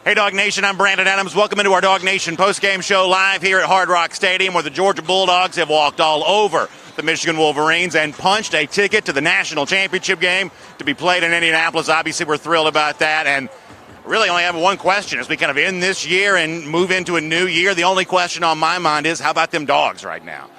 Hey, Dog Nation, I'm Brandon Adams. Welcome into our Dog Nation postgame show live here at Hard Rock Stadium, where the Georgia Bulldogs have walked all over the Michigan Wolverines and punched a ticket to the national championship game to be played in Indianapolis. Obviously, we're thrilled about that, and really only have one question as we kind of end this year and move into a new year. The only question on my mind is, how about them Dogs right now?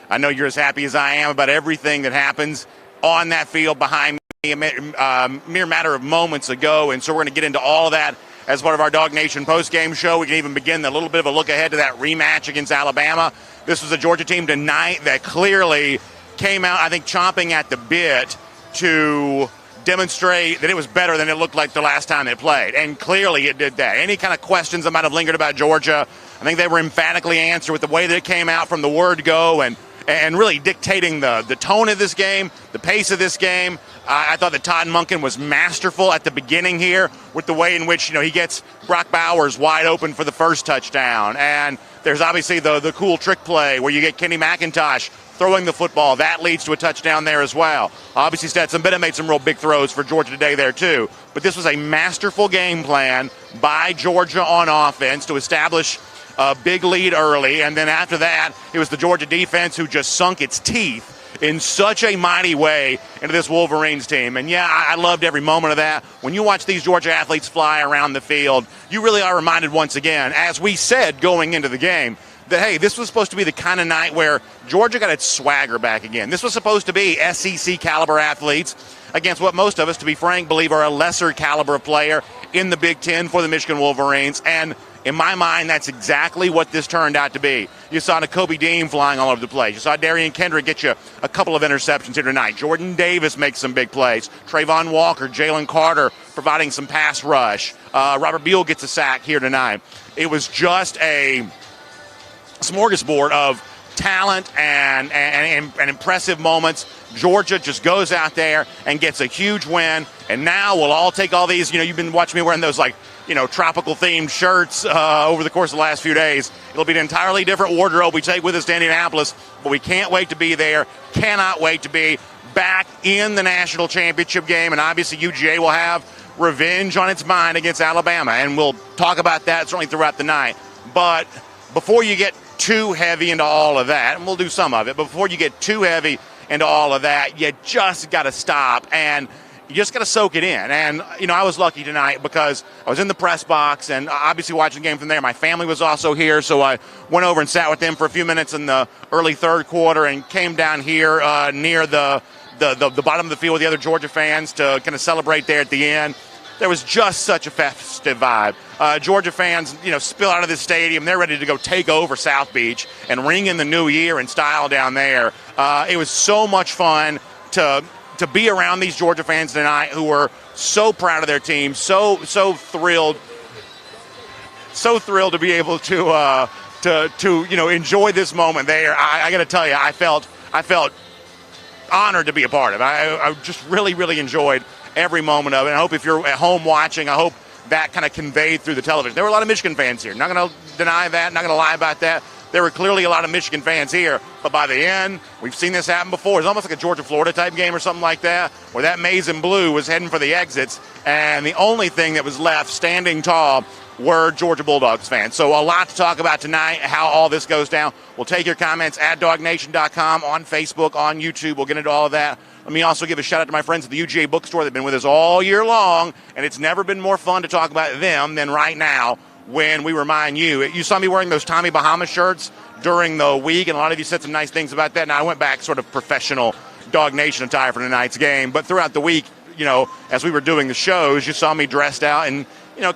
I know you're as happy as I am about everything that happens on that field behind me a mere matter of moments ago, and so we're going to get into all of that as part of our Dog Nation postgame show. We can even begin a little bit of a look ahead to that rematch against Alabama. This was a Georgia team tonight that clearly came out, I think, chomping at the bit to demonstrate that it was better than it looked like the last time they played. And clearly it did that. Any kind of questions that might have lingered about Georgia, I think they were emphatically answered with the way that it came out from the word go and really dictating the tone of this game, the pace of this game. I thought that Todd Monken was masterful at the beginning here with the way in which, he gets Brock Bowers wide open for the first touchdown. And there's obviously the cool trick play where you get Kenny McIntosh throwing the football. That leads to a touchdown there as well. Obviously, Stetson Bennett made some real big throws for Georgia today there too. But this was a masterful game plan by Georgia on offense to establish a big lead early, and then after that, it was the Georgia defense who just sunk its teeth in such a mighty way into this Wolverines team. And yeah, I loved every moment of that. When you watch these Georgia athletes fly around the field, you really are reminded once again, as we said going into the game, that, hey, this was supposed to be the kind of night where Georgia got its swagger back again. This was supposed to be SEC caliber athletes against what most of us, to be frank, believe are a lesser caliber player in the Big Ten for the Michigan Wolverines. And in my mind, that's exactly what this turned out to be. You saw Nakobe Dean flying all over the place. You saw Darian Kendrick get you a couple of interceptions here tonight. Jordan Davis makes some big plays. Trayvon Walker, Jalen Carter providing some pass rush. Robert Beal gets a sack here tonight. It was just a smorgasbord of talent and impressive moments. Georgia just goes out there and gets a huge win. And now we'll all take all these, you've been watching me wearing those tropical themed shirts over the course of the last few days. It'll be an entirely different wardrobe we take with us to Indianapolis, but we can't wait to be there. Cannot wait to be back in the national championship game. And obviously UGA will have revenge on its mind against Alabama. And we'll talk about that certainly throughout the night. But before you get too heavy into all of that, and we'll do some of it, but before you get too heavy into all of that, you just got to stop and you just got to soak it in. And, I was lucky tonight because I was in the press box and obviously watching the game from there. My family was also here, so I went over and sat with them for a few minutes in the early third quarter and came down here near the bottom of the field with the other Georgia fans to kind of celebrate there at the end. There was just such a festive vibe. Georgia fans, spill out of this stadium. They're ready to go take over South Beach and ring in the new year in style down there. It was so much fun to be around these Georgia fans tonight who were so proud of their team, so thrilled to be able to enjoy this moment there. I got to tell you, I felt honored to be a part of it. I just really, really enjoyed every moment of it. And I hope if you're at home watching, I hope that kind of conveyed through the television. There were a lot of Michigan fans here. Not going to deny that, not going to lie about that. There were clearly a lot of Michigan fans here, but by the end, we've seen this happen before. It's almost like a Georgia-Florida type game or something like that, where that maize and blue was heading for the exits, and the only thing that was left standing tall were Georgia Bulldogs fans. So a lot to talk about tonight, how all this goes down. We'll take your comments at dognation.com, on Facebook, on YouTube. We'll get into all of that. Let me also give a shout-out to my friends at the UGA bookstore that have been with us all year long, and it's never been more fun to talk about them than right now when we remind you. You saw me wearing those Tommy Bahama shirts during the week, and a lot of you said some nice things about that. Now, I went back sort of professional Dog Nation attire for tonight's game, but throughout the week, as we were doing the shows, you saw me dressed out and,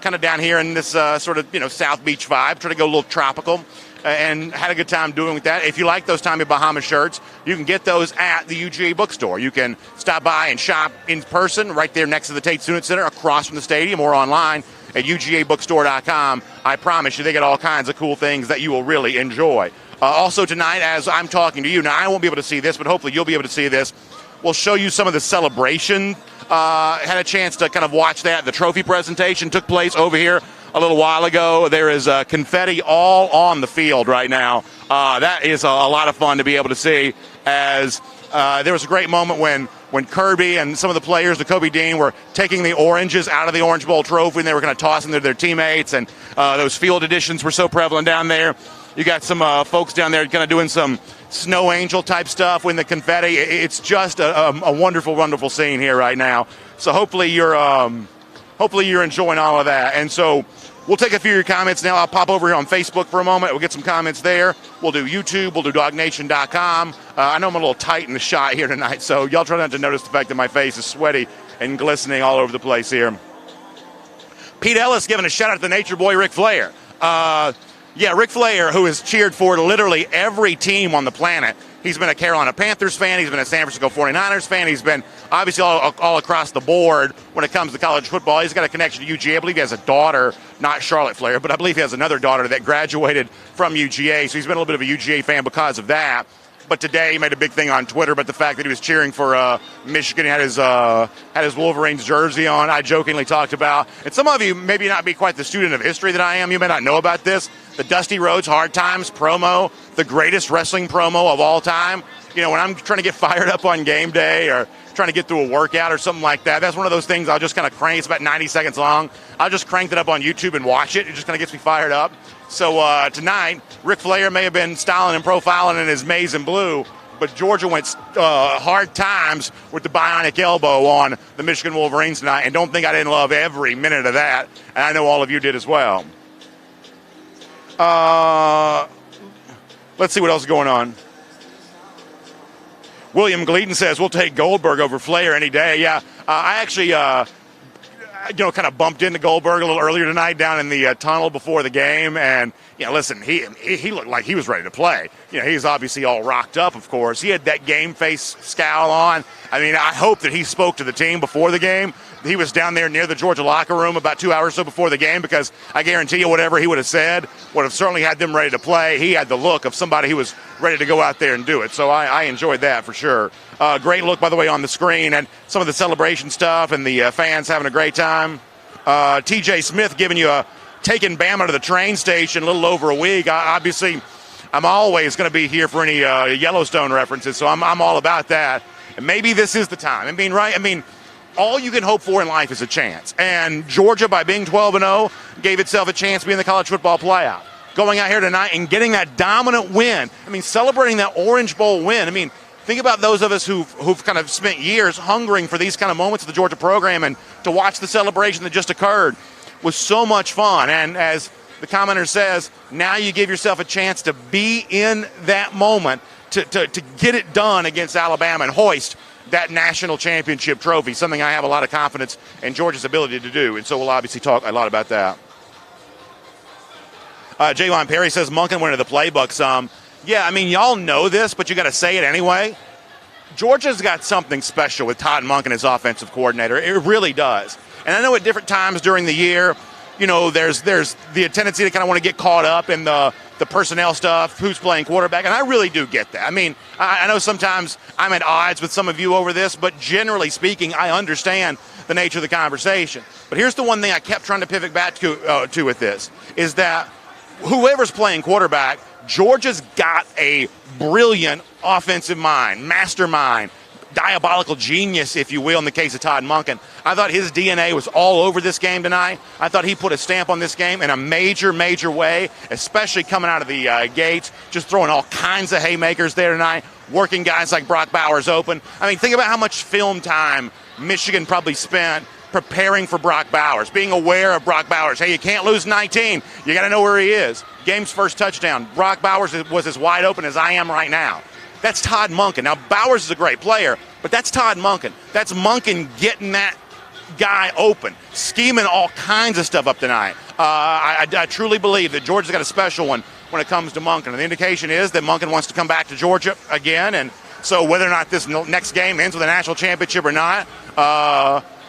kind of down here in this sort of, South Beach vibe, trying to go a little tropical. And had a good time doing with that. If you like those Tommy Bahama shirts, you can get those at the UGA bookstore. You can stop by and shop in person right there next to the Tate Student Center across from the stadium, or online at UGAbookstore.com. I promise you, they got all kinds of cool things that you will really enjoy. Also tonight, as I'm talking to you, now I won't be able to see this, but hopefully you'll be able to see this. We'll show you some of the celebration. Had a chance to kind of watch that. The trophy presentation took place over here a little while ago. There is confetti all on the field right now. That is a lot of fun to be able to see, as there was a great moment when Kirby and some of the players, the Kobe Dean, were taking the oranges out of the Orange Bowl trophy, and they were going to toss them to their teammates, and those field editions were so prevalent down there. You got some folks down there kind of doing some snow angel type stuff with the confetti. It's just a wonderful, wonderful scene here right now. So hopefully you're enjoying all of that. And so we'll take a few of your comments now. I'll pop over here on Facebook for a moment. We'll get some comments there. We'll do YouTube. We'll do dognation.com. I know I'm a little tight in the shot here tonight, so y'all try not to notice the fact that my face is sweaty and glistening all over the place here. Pete Ellis giving a shout-out to the nature boy, Ric Flair. Yeah, Ric Flair, who has cheered for literally every team on the planet. He's been a Carolina Panthers fan. He's been a San Francisco 49ers fan. He's been obviously all across the board when it comes to college football. He's got a connection to UGA. I believe he has a daughter, not Charlotte Flair, but I believe he has another daughter that graduated from UGA. So he's been a little bit of a UGA fan because of that. But today he made a big thing on Twitter about the fact that he was cheering for Michigan. He had his Wolverines jersey on. I jokingly talked about, and some of you maybe not be quite the student of history that I am. You may not know about this. The Dusty Rhodes Hard Times promo, the greatest wrestling promo of all time. You know, when I'm trying to get fired up on game day or trying to get through a workout or something like that, that's one of those things I'll just kind of crank. It's about 90 seconds long. I'll just crank it up on YouTube and watch it. It just kind of gets me fired up. So tonight, Ric Flair may have been styling and profiling in his maize and blue, but Georgia went hard times with the bionic elbow on the Michigan Wolverines tonight, and don't think I didn't love every minute of that, and I know all of you did as well. Let's see what else is going on. William Gleaton says, we'll take Goldberg over Flair any day. Yeah, I actually kind of bumped into Goldberg a little earlier tonight down in the tunnel before the game, and listen, he looked like he was ready to play. He's obviously all rocked up, of course. He had that game face scowl on. I mean, I hope that he spoke to the team before the game. He was down there near the Georgia locker room about 2 hours or so before the game, because I guarantee you whatever he would have said would have certainly had them ready to play. He had the look of somebody who was ready to go out there and do it, so I enjoyed that for sure. Great look, by the way, on the screen, and some of the celebration stuff and the fans having a great time. TJ Smith giving you taking Bama to the train station a little over a week. Obviously, I'm always going to be here for any Yellowstone references, so I'm all about that. And maybe this is the time. I mean, all you can hope for in life is a chance. And Georgia, by being 12-0, gave itself a chance to be in the college football playoff. Going out here tonight and getting that dominant win. Celebrating that Orange Bowl win. Think about those of us who've kind of spent years hungering for these kind of moments of the Georgia program, and to watch the celebration that just occurred was so much fun. And as the commenter says, now you give yourself a chance to be in that moment, to get it done against Alabama and hoist that national championship trophy, something I have a lot of confidence in Georgia's ability to do. And so we'll obviously talk a lot about that. Javon Perry says Monken went into the playbook some. Yeah, y'all know this, but you got to say it anyway. Georgia's got something special with Todd Monken as offensive coordinator. It really does. And I know at different times during the year, there's the tendency to kind of want to get caught up in the personnel stuff, who's playing quarterback, and I really do get that. I know sometimes I'm at odds with some of you over this, but generally speaking, I understand the nature of the conversation. But here's the one thing I kept trying to pivot back to with this, is that whoever's playing quarterback, Georgia's got a brilliant offensive mind, mastermind, diabolical genius, if you will, in the case of Todd Monken. I thought his DNA was all over this game tonight. I thought he put a stamp on this game in a major, major way, especially coming out of the gates, just throwing all kinds of haymakers there tonight, working guys like Brock Bowers open. Think about how much film time Michigan probably spent preparing for Brock Bowers, being aware of Brock Bowers. Hey, you can't lose 19. You got to know where he is. Game's first touchdown. Brock Bowers was as wide open as I am right now. That's Todd Monken. Now, Bowers is a great player, but that's Todd Monken. That's Monken getting that guy open, scheming all kinds of stuff up tonight. I truly believe that Georgia's got a special one when it comes to Monken. And the indication is that Monken wants to come back to Georgia again. And so whether or not this next game ends with a national championship or not,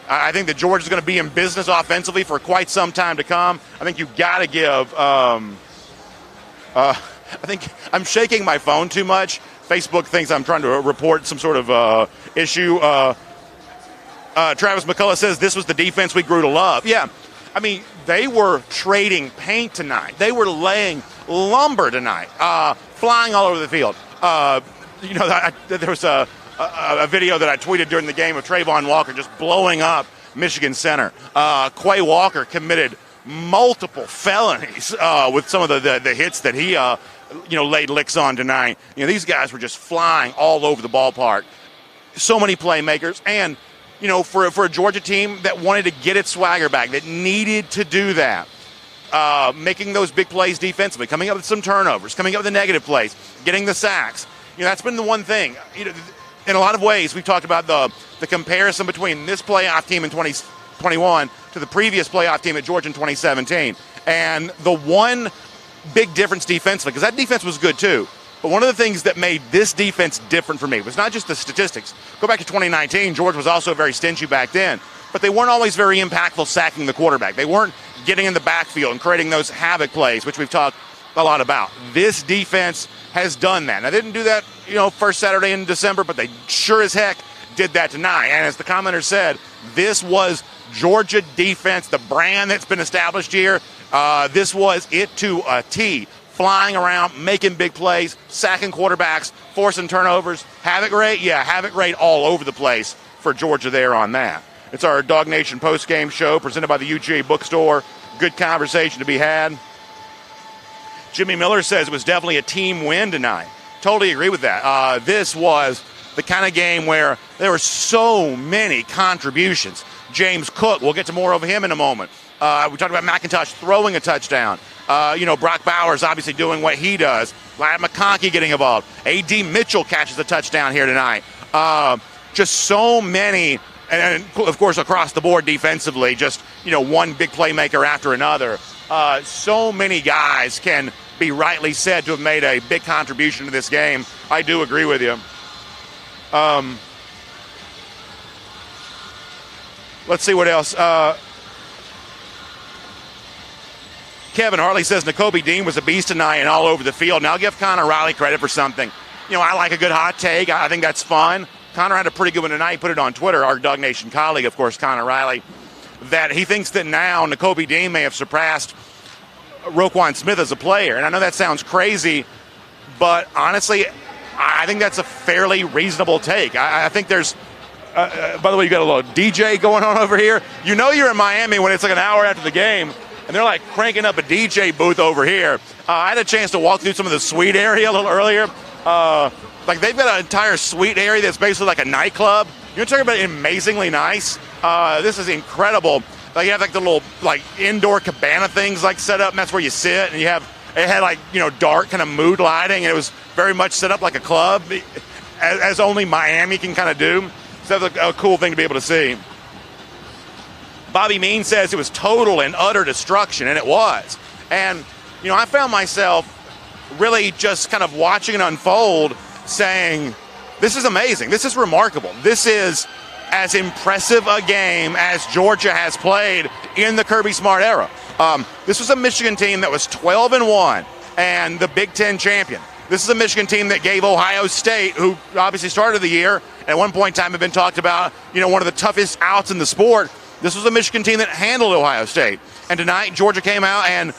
I think that Georgia's going to be in business offensively for quite some time to come. I think you've got to give I think I'm shaking my phone too much. Facebook thinks I'm trying to report some sort of issue. Travis McCullough says this was the defense we grew to love. Yeah, I mean, they were trading paint tonight. They were laying lumber tonight, flying all over the field. There was a video that I tweeted during the game of Trayvon Walker just blowing up Michigan center. Quay Walker committed multiple felonies with some of the hits that he laid licks on tonight. These guys were just flying all over the ballpark. So many playmakers, and for a Georgia team that wanted to get its swagger back, that needed to do that, making those big plays defensively, coming up with some turnovers, coming up with the negative plays, getting the sacks. That's been the one thing. In a lot of ways, we've talked about the comparison between this playoff team in 2021 to the previous playoff team at Georgia in 2017. And the one big difference defensively, because that defense was good too, but one of the things that made this defense different for me was not just the statistics. Go back to 2019, Georgia was also very stingy back then, but they weren't always very impactful sacking the quarterback. They weren't getting in the backfield and creating those havoc plays, which we've talked a lot about. This defense has done that. Now, they didn't do that, first Saturday in December, but they sure as heck did that tonight. And as the commenter said, this was Georgia defense, the brand that's been established here. This was it to a T. Flying around, making big plays, sacking quarterbacks, forcing turnovers. Havoc rate? Yeah, havoc rate all over the place for Georgia there on that. It's our Dog Nation post-game show presented by the UGA bookstore. Good conversation to be had. Jimmy Miller says it was definitely a team win tonight. Totally agree with that. This was the kind of game where there were so many contributions. James Cook, we'll get to more of him in a moment. We talked about McIntosh throwing a touchdown. Brock Bowers obviously doing what he does. Lad McConkey getting involved. A.D. Mitchell catches a touchdown here tonight. Just so many, and of course across the board defensively, just, one big playmaker after another. So many guys can be rightly said to have made a big contribution to this game. I do agree with you. Let's see what else. Kevin Hartley says Nakobe Dean was a beast tonight and all over the field. Now I'll give Connor Riley credit for something. I like a good hot take. I think that's fun. Connor had a pretty good one tonight. He put it on Twitter, our Dog Nation colleague, of course, Connor Riley, that he thinks that now Nakobe Dean may have surpassed Roquan Smith as a player. And I know that sounds crazy, but honestly, I think that's a fairly reasonable take. I think there's, by the way, you got a little DJ going on over here. You're in Miami when it's like an hour after the game, and they're like cranking up a DJ booth over here. I had a chance to walk through some of the suite area a little earlier. They've got an entire suite area that's basically like a nightclub. You're talking about amazingly nice. This is incredible. You have the little indoor cabana things set up, and that's where you sit. And it had dark kind of mood lighting, and it was very much set up like a club, as only Miami can kind of do. So that's a cool thing to be able to see. Bobby Mean says it was total and utter destruction, and it was. And, I found myself really just kind of watching it unfold, saying, this is amazing. This is remarkable. This is as impressive a game as Georgia has played in the Kirby Smart era. This was a Michigan team that was 12-1 and the Big Ten champion. This is a Michigan team that gave Ohio State, who obviously started the year, at one point in time had been talked about, one of the toughest outs in the sport. This was a Michigan team that handled Ohio State. And tonight, Georgia came out and,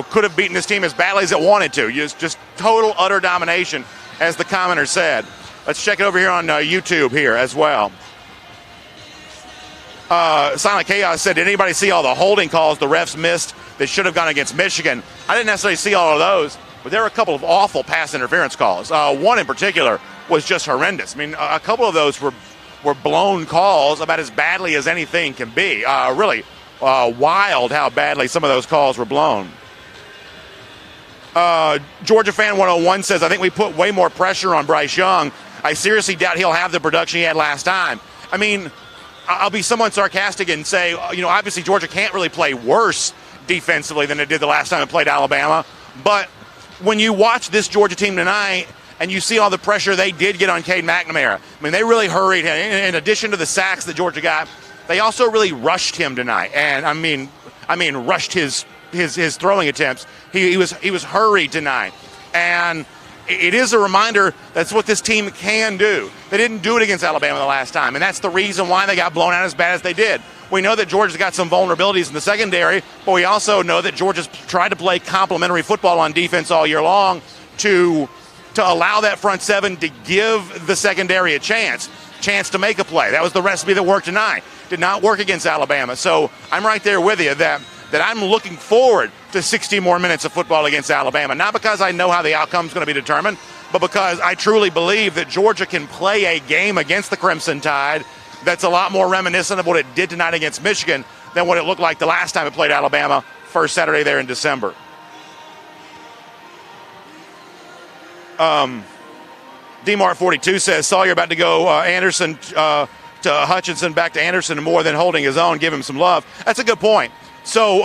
could have beaten this team as badly as it wanted to. Just total, utter domination, as the commenter said. Let's check it over here on YouTube here as well. Silent Chaos said, did anybody see all the holding calls the refs missed that should have gone against Michigan? I didn't necessarily see all of those, but there were a couple of awful pass interference calls. One in particular was just horrendous. I mean, a couple of those were blown calls about as badly as anything can be. Really wild how badly some of those calls were blown. Georgia Fan 101 says, I think we put way more pressure on Bryce Young. I seriously doubt he'll have the production he had last time. I mean, I'll be somewhat sarcastic and say, obviously Georgia can't really play worse defensively than it did the last time it played Alabama. But when you watch this Georgia team tonight and you see all the pressure they did get on Cade McNamara, I mean, they really hurried him. In addition to the sacks that Georgia got, they also really rushed him tonight. And I mean, rushed his throwing attempts. He was hurried tonight. And it is a reminder that's what this team can do. They didn't do it against Alabama the last time, and that's the reason why they got blown out as bad as they did. We know that Georgia's got some vulnerabilities in the secondary, but we also know that Georgia's tried to play complementary football on defense all year long to allow that front seven to give the secondary a chance to make a play. That was the recipe that worked tonight. Did not work against Alabama. So I'm right there with you that I'm looking forward to 60 more minutes of football against Alabama. Not because I know how the outcome's going to be determined, but because I truly believe that Georgia can play a game against the Crimson Tide that's a lot more reminiscent of what it did tonight against Michigan than what it looked like the last time it played Alabama, first Saturday there in December. DMart42 says, Sawyer about to go Anderson to Hutchinson, back to Anderson, and more than holding his own, give him some love. That's a good point. So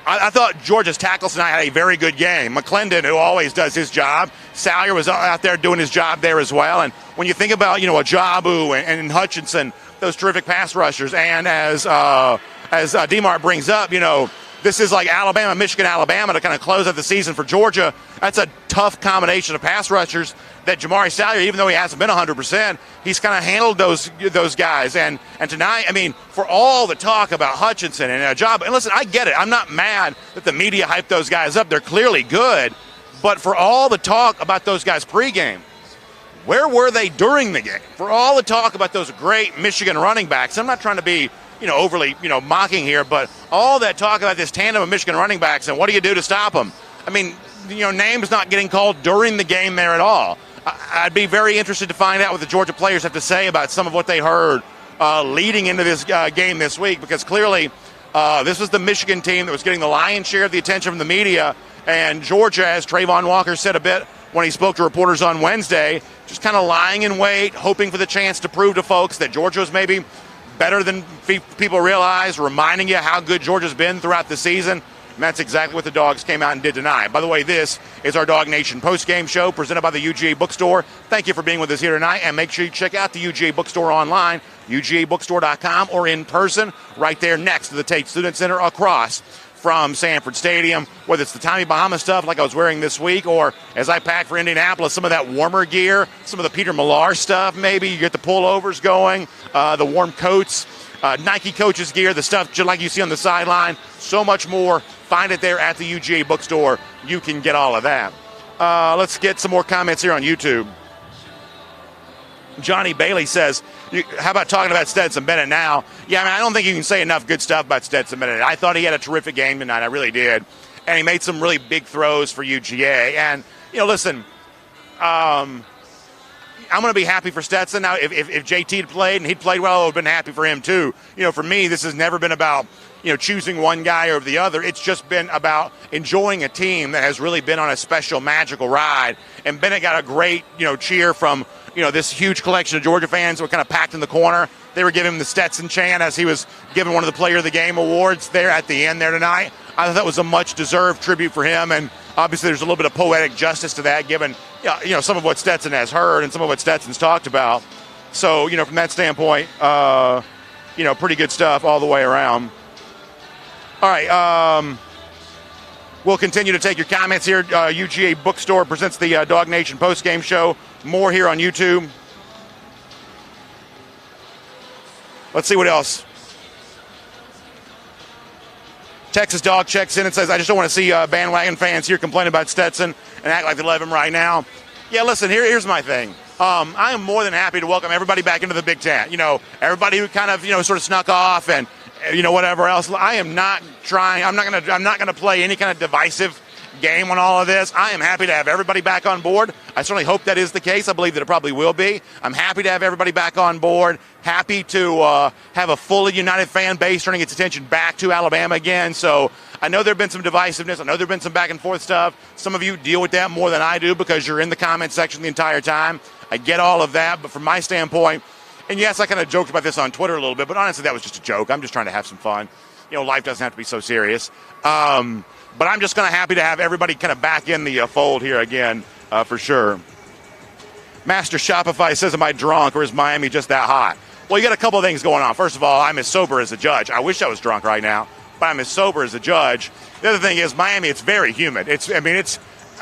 I thought Georgia's tackles tonight had a very good game. McClendon, who always does his job. Salyer was out there doing his job there as well. And when you think about, Ajabu and Hutchinson, those terrific pass rushers, and as DMart brings up, this is like Alabama, Michigan, Alabama to kind of close out the season for Georgia. That's a tough combination of pass rushers that Jamari Salyer, even though he hasn't been 100%, he's kind of handled those guys. And tonight, for all the talk about Hutchinson and Ajabu, and listen, I get it. I'm not mad that the media hyped those guys up. They're clearly good. But for all the talk about those guys pregame, where were they during the game? For all the talk about those great Michigan running backs, I'm not trying to be overly, mocking here, but all that talk about this tandem of Michigan running backs and what do you do to stop them? Names not getting called during the game there at all. I'd be very interested to find out what the Georgia players have to say about some of what they heard leading into this game this week, because clearly this was the Michigan team that was getting the lion's share of the attention from the media, and Georgia, as Trayvon Walker said a bit when he spoke to reporters on Wednesday, just kind of lying in wait, hoping for the chance to prove to folks that Georgia was maybe better than people realize, reminding you how good Georgia's been throughout the season. And that's exactly what the Dogs came out and did tonight. By the way, this is our Dog Nation post-game show presented by the UGA Bookstore. Thank you for being with us here tonight, and make sure you check out the UGA Bookstore online, UGAbookstore.com, or in person right there next to the Tate Student Center across from Sanford Stadium, whether it's the Tommy Bahama stuff like I was wearing this week, or as I packed for Indianapolis, some of that warmer gear, some of the Peter Millar stuff maybe. You get the pullovers going, the warm coats, Nike coaches gear, the stuff just like you see on the sideline, so much more. Find it there at the UGA Bookstore. You can get all of that. Let's get some more comments here on YouTube. Johnny Bailey says, how about talking about Stetson Bennett now? Yeah, I don't think you can say enough good stuff about Stetson Bennett. I thought he had a terrific game tonight. I really did. And he made some really big throws for UGA. And, listen, I'm going to be happy for Stetson. Now, if JT had played and he'd played well, I would have been happy for him too. For me, this has never been about, choosing one guy over the other. It's just been about enjoying a team that has really been on a special, magical ride. And Bennett got a great, cheer from, this huge collection of Georgia fans who were kind of packed in the corner. They were giving him the Stetson chant as he was given one of the Player of the Game awards there at the end there tonight. I thought that was a much-deserved tribute for him, and obviously there's a little bit of poetic justice to that given, some of what Stetson has heard and some of what Stetson's talked about. So, from that standpoint, pretty good stuff all the way around. All right, we'll continue to take your comments here. UGA Bookstore presents the Dog Nation postgame show. More here on YouTube. Let's see what else. Texas Dog checks in and says, I just don't want to see bandwagon fans here complaining about Stetson and act like they love him right now. Yeah, listen, here's my thing. I am more than happy to welcome everybody back into the Big Ten. Everybody who kind of, sort of snuck off and, whatever else. I am not trying. I'm not going to play any kind of divisive game on all of this. I am happy to have everybody back on board. I certainly hope that is the case. I believe that it probably will be. I'm happy to have everybody back on board. Happy to have a fully united fan base turning its attention back to Alabama again. So I know there have been some divisiveness. I know there have been some back and forth stuff. Some of you deal with that more than I do because you're in the comment section the entire time. I get all of that. But from my standpoint, and yes, I kind of joked about this on Twitter a little bit, but honestly, that was just a joke. I'm just trying to have some fun. Life doesn't have to be so serious. But I'm just kind of happy to have everybody kind of back in the fold here again, for sure. Master Shopify says, am I drunk or is Miami just that hot? Well, you got a couple of things going on. First of all, I'm as sober as a judge. I wish I was drunk right now, but I'm as sober as a judge. The other thing is Miami, it's very humid. It's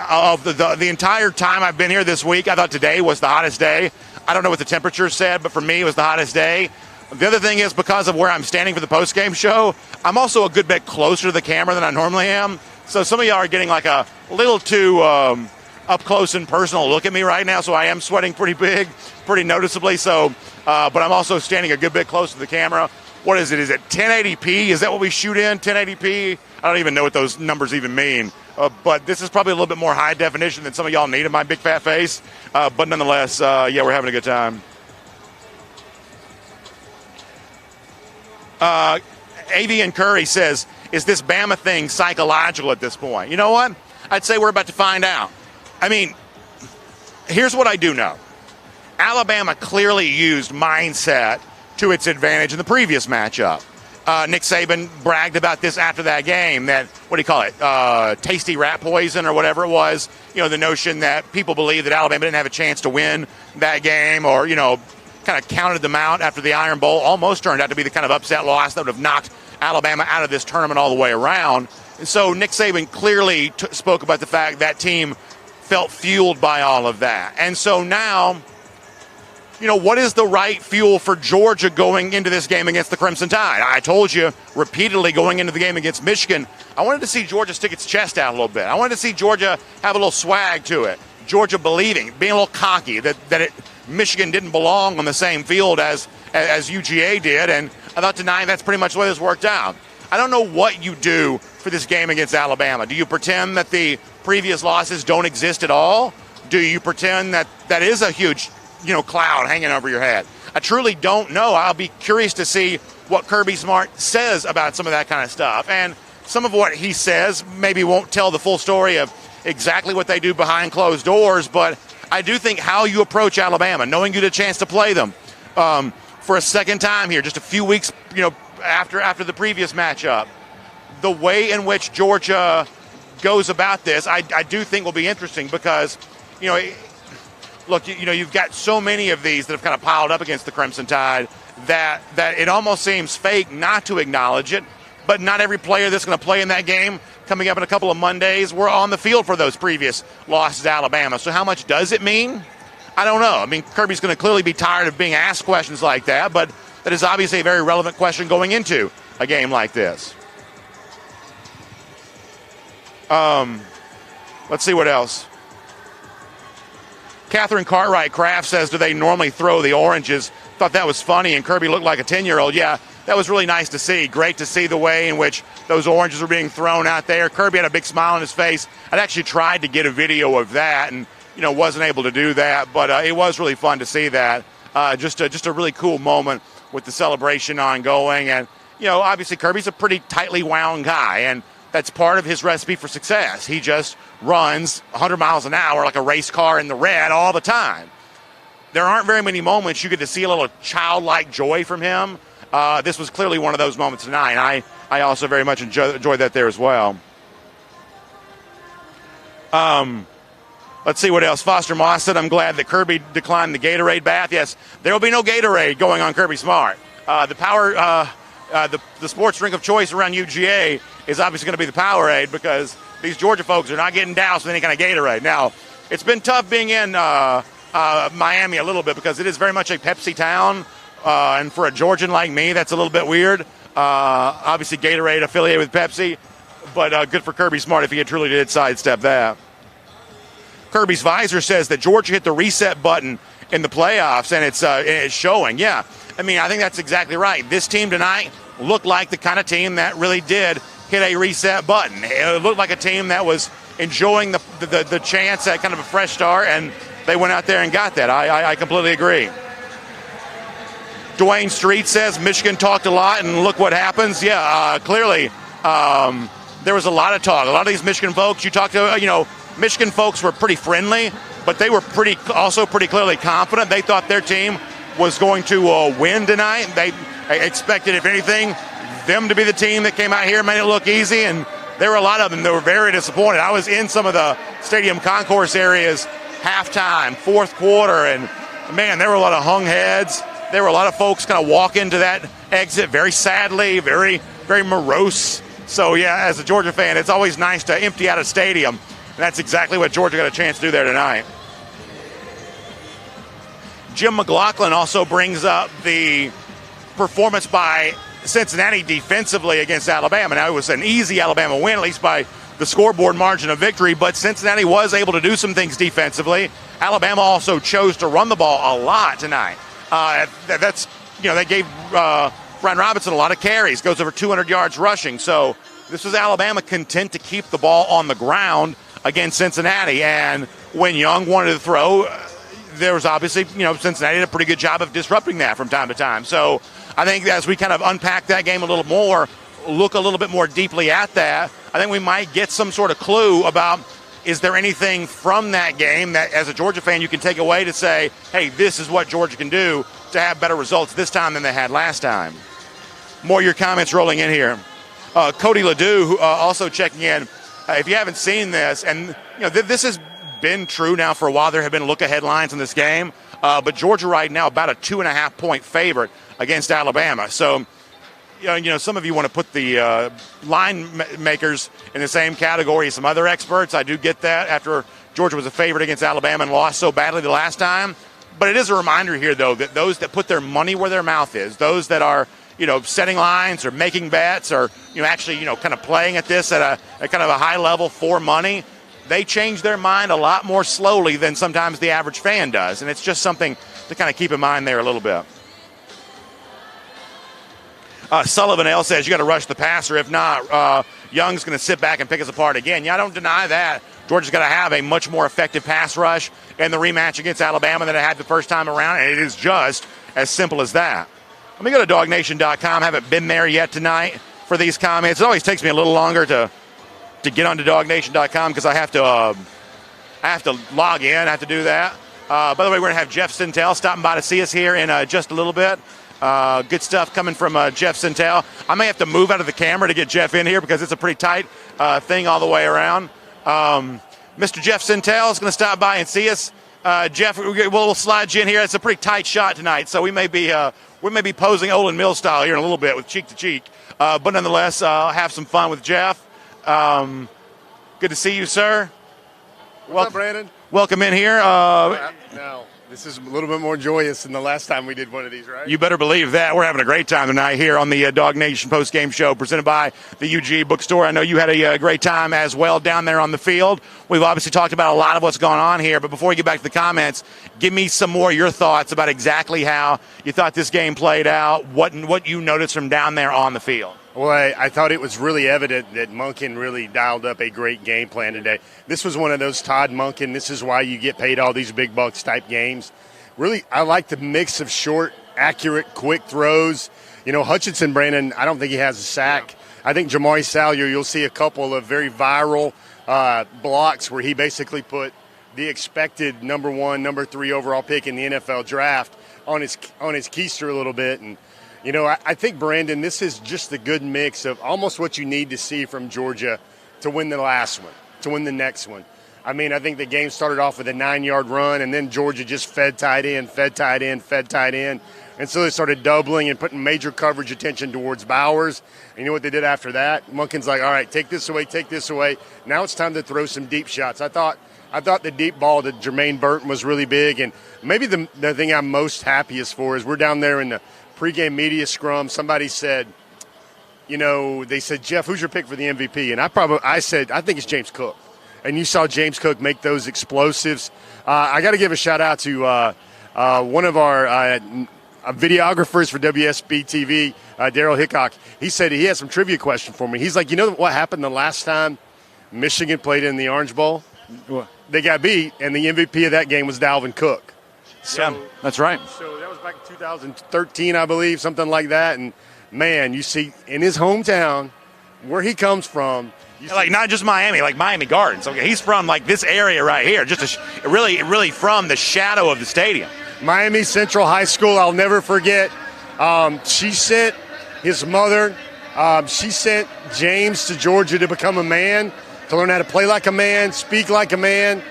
of the entire time I've been here this week, I thought today was the hottest day. I don't know what the temperature said, but for me, it was the hottest day. The other thing is, because of where I'm standing for the post-game show, I'm also a good bit closer to the camera than I normally am. So some of y'all are getting like a little too up close and personal look at me right now, so I am sweating pretty big, pretty noticeably. So, but I'm also standing a good bit close to the camera. What is it? Is it 1080p? Is that what we shoot in, 1080p? I don't even know what those numbers even mean. But this is probably a little bit more high definition than some of y'all need in my big fat face. But nonetheless, yeah, we're having a good time. Avian Curry says, is this Bama thing psychological at this point? You know what? I'd say we're about to find out. I mean, here's what I do know. Alabama clearly used mindset to its advantage in the previous matchup. Nick Saban bragged about this after that game, that, what do you call it, tasty rat poison or whatever it was. You know, the notion that people believe that Alabama didn't have a chance to win that game, or, you know, kind of counted them out after the Iron Bowl. Almost turned out to be the kind of upset loss that would have knocked Alabama out of this tournament all the way around. And so Nick Saban clearly spoke about the fact that team felt fueled by all of that. And so now, you know, what is the right fuel for Georgia going into this game against the Crimson Tide? I told you repeatedly going into the game against Michigan, I wanted to see Georgia stick its chest out a little bit. I wanted to see Georgia have a little swag to it. Georgia believing, being a little cocky that Michigan didn't belong on the same field as UGA did. And I thought tonight that's pretty much the way this worked out. I don't know what you do for this game against Alabama. Do you pretend that the previous losses don't exist at all? Do you pretend that that is a huge, you know, cloud hanging over your head? I truly don't know. I'll be curious to see what Kirby Smart says about some of that kind of stuff. And some of what he says maybe won't tell the full story of exactly what they do behind closed doors, but I do think how you approach Alabama, knowing you get a chance to play them for a second time here, just a few weeks, you know, after the previous matchup, the way in which Georgia goes about this, I do think will be interesting because, you know, look, you know, you've got so many of these that have kind of piled up against the Crimson Tide that it almost seems fake not to acknowledge it. But not every player that's going to play in that game coming up in a couple of Mondays were on the field for those previous losses to Alabama. So how much does it mean? I don't know. I mean, Kirby's going to clearly be tired of being asked questions like that, but that is obviously a very relevant question going into a game like this. Let's see what else. Catherine Cartwright Kraft says, do they normally throw the oranges? Thought that was funny, and Kirby looked like a 10-year-old. Yeah, that was really nice to see. Great to see the way in which those oranges were being thrown out there. Kirby had a big smile on his face. I'd actually tried to get a video of that and, you know, wasn't able to do that, but it was really fun to see that. Just a really cool moment with the celebration ongoing. And, you know, obviously Kirby's a pretty tightly wound guy, and that's part of his recipe for success. He just runs 100 miles an hour like a race car in the red all the time. There aren't very many moments you get to see a little childlike joy from him. This was clearly one of those moments tonight. I also very much enjoyed that there as well. Let's see what else. Foster Moss said, I'm glad that Kirby declined the Gatorade bath. Yes, there will be no Gatorade going on Kirby Smart. The sports drink of choice around UGA is obviously going to be the Powerade, because these Georgia folks are not getting doused with any kind of Gatorade. Now, it's been tough being in Miami a little bit because it is very much a Pepsi town. And for a Georgian like me, that's a little bit weird. Obviously, Gatorade affiliated with Pepsi, but good for Kirby Smart if he truly did sidestep that. Kirby's visor says that Georgia hit the reset button in the playoffs, and it's showing. Yeah, I mean, I think that's exactly right. This team tonight looked like the kind of team that really did hit a reset button. It looked like a team that was enjoying the chance at kind of a fresh start, and they went out there and got that. I completely agree. Dwayne Street says Michigan talked a lot, and look what happens. Yeah, clearly there was a lot of talk. A lot of these Michigan folks you talked to, you know, Michigan folks were pretty friendly, but they were pretty clearly confident. They thought their team was going to win tonight. They expected, if anything, them to be the team that came out here and made it look easy, and there were a lot of them that were very disappointed. I was in some of the stadium concourse areas halftime, fourth quarter, and man, there were a lot of hung heads. There were a lot of folks kind of walk into that exit very sadly, very, very morose. So, yeah, as a Georgia fan, it's always nice to empty out a stadium. And that's exactly what Georgia got a chance to do there tonight. Jim McLaughlin also brings up the performance by Cincinnati defensively against Alabama. Now, it was an easy Alabama win, at least by the scoreboard margin of victory, but Cincinnati was able to do some things defensively. Alabama also chose to run the ball a lot tonight. They gave Brian Robinson a lot of carries, goes over 200 yards rushing. So this was Alabama content to keep the ball on the ground against Cincinnati. And when Young wanted to throw, there was obviously, Cincinnati did a pretty good job of disrupting that from time to time. So I think as we kind of unpack that game a little more, look a little bit more deeply at that, I think we might get some sort of clue about, is there anything from that game that as a Georgia fan you can take away to say, hey, this is what Georgia can do to have better results this time than they had last time. More of your comments rolling in here. Cody Ledoux, who also checking in. If you haven't seen this, and this has been true now for a while, there have been look-ahead lines in this game, but Georgia right now about a 2.5-point favorite against Alabama. So, some of you want to put the line makers in the same category as some other experts. I do get that after Georgia was a favorite against Alabama and lost so badly the last time. But it is a reminder here, though, that those that put their money where their mouth is, those that are, setting lines or making bets or, actually, kind of playing at this at kind of a high level for money, they change their mind a lot more slowly than sometimes the average fan does. And it's just something to kind of keep in mind there a little bit. Sullivan L says you got to rush the passer. If not, Young's going to sit back and pick us apart again. Yeah, I don't deny that. Georgia's got to have a much more effective pass rush in the rematch against Alabama than it had the first time around, and it is just as simple as that. Let me go to DogNation.com. Haven't been there yet tonight for these comments. It always takes me a little longer to get onto DogNation.com because I have to log in. I have to do that. By the way, we're going to have Jeff Sentell stopping by to see us here in just a little bit. Good stuff coming from Jeff Sentell. I may have to move out of the camera to get Jeff in here because it's a pretty tight thing all the way around. Mr. Jeff Sentell is going to stop by and see us. Jeff, we'll slide you in here. It's a pretty tight shot tonight, so we may be posing Olin Mills style here in a little bit with cheek to cheek. But nonetheless, have some fun with Jeff. Good to see you, sir. What's up, Brandon? Welcome in here. No, this is a little bit more joyous than the last time we did one of these, right? You better believe that. We're having a great time tonight here on the Dog Nation post-game show presented by the UGA bookstore. I know you had a great time as well down there on the field. We've obviously talked about a lot of what's going on here, but before we get back to the comments, give me some more of your thoughts about exactly how you thought this game played out, what you noticed from down there on the field. Well, I thought it was really evident that Monken really dialed up a great game plan today. This was one of those Todd Monken, this is why you get paid all these big bucks type games. Really, I like the mix of short, accurate, quick throws. Hutchinson, Brandon, I don't think he has a sack. Yeah. I think Jamari Salyer, you'll see a couple of very viral blocks where he basically put the expected number 1, number 3 overall pick in the NFL draft on his keister a little bit. And I think, Brandon, this is just the good mix of almost what you need to see from Georgia to win the last one, to win the next one. I mean, I think the game started off with a 9-yard run, and then Georgia just fed tight end. And so they started doubling and putting major coverage attention towards Bowers. And you know what they did after that? Monken's like, all right, take this away. Now it's time to throw some deep shots. I thought the deep ball to Jermaine Burton was really big. And maybe the thing I'm most happiest for is we're down there in the pregame media scrum. Somebody said, they said, Jeff, who's your pick for the MVP? And I said, I think it's James Cook. And you saw James Cook make those explosives. I got to give a shout-out to one of our videographers for WSB TV, Daryl Hickok. He said he had some trivia question for me. He's like, what happened the last time Michigan played in the Orange Bowl? What? They got beat, and the MVP of that game was Dalvin Cook. So, yeah, that's right. So that was back in 2013, I believe, something like that. And, man, you see in his hometown, where he comes from, not just Miami, like Miami Gardens. Okay, he's from this area right here, just really from the shadow of the stadium. Miami Central High School, I'll never forget. She sent his mother. She sent James to Georgia to become a man, to learn how to play like a man, speak like a man,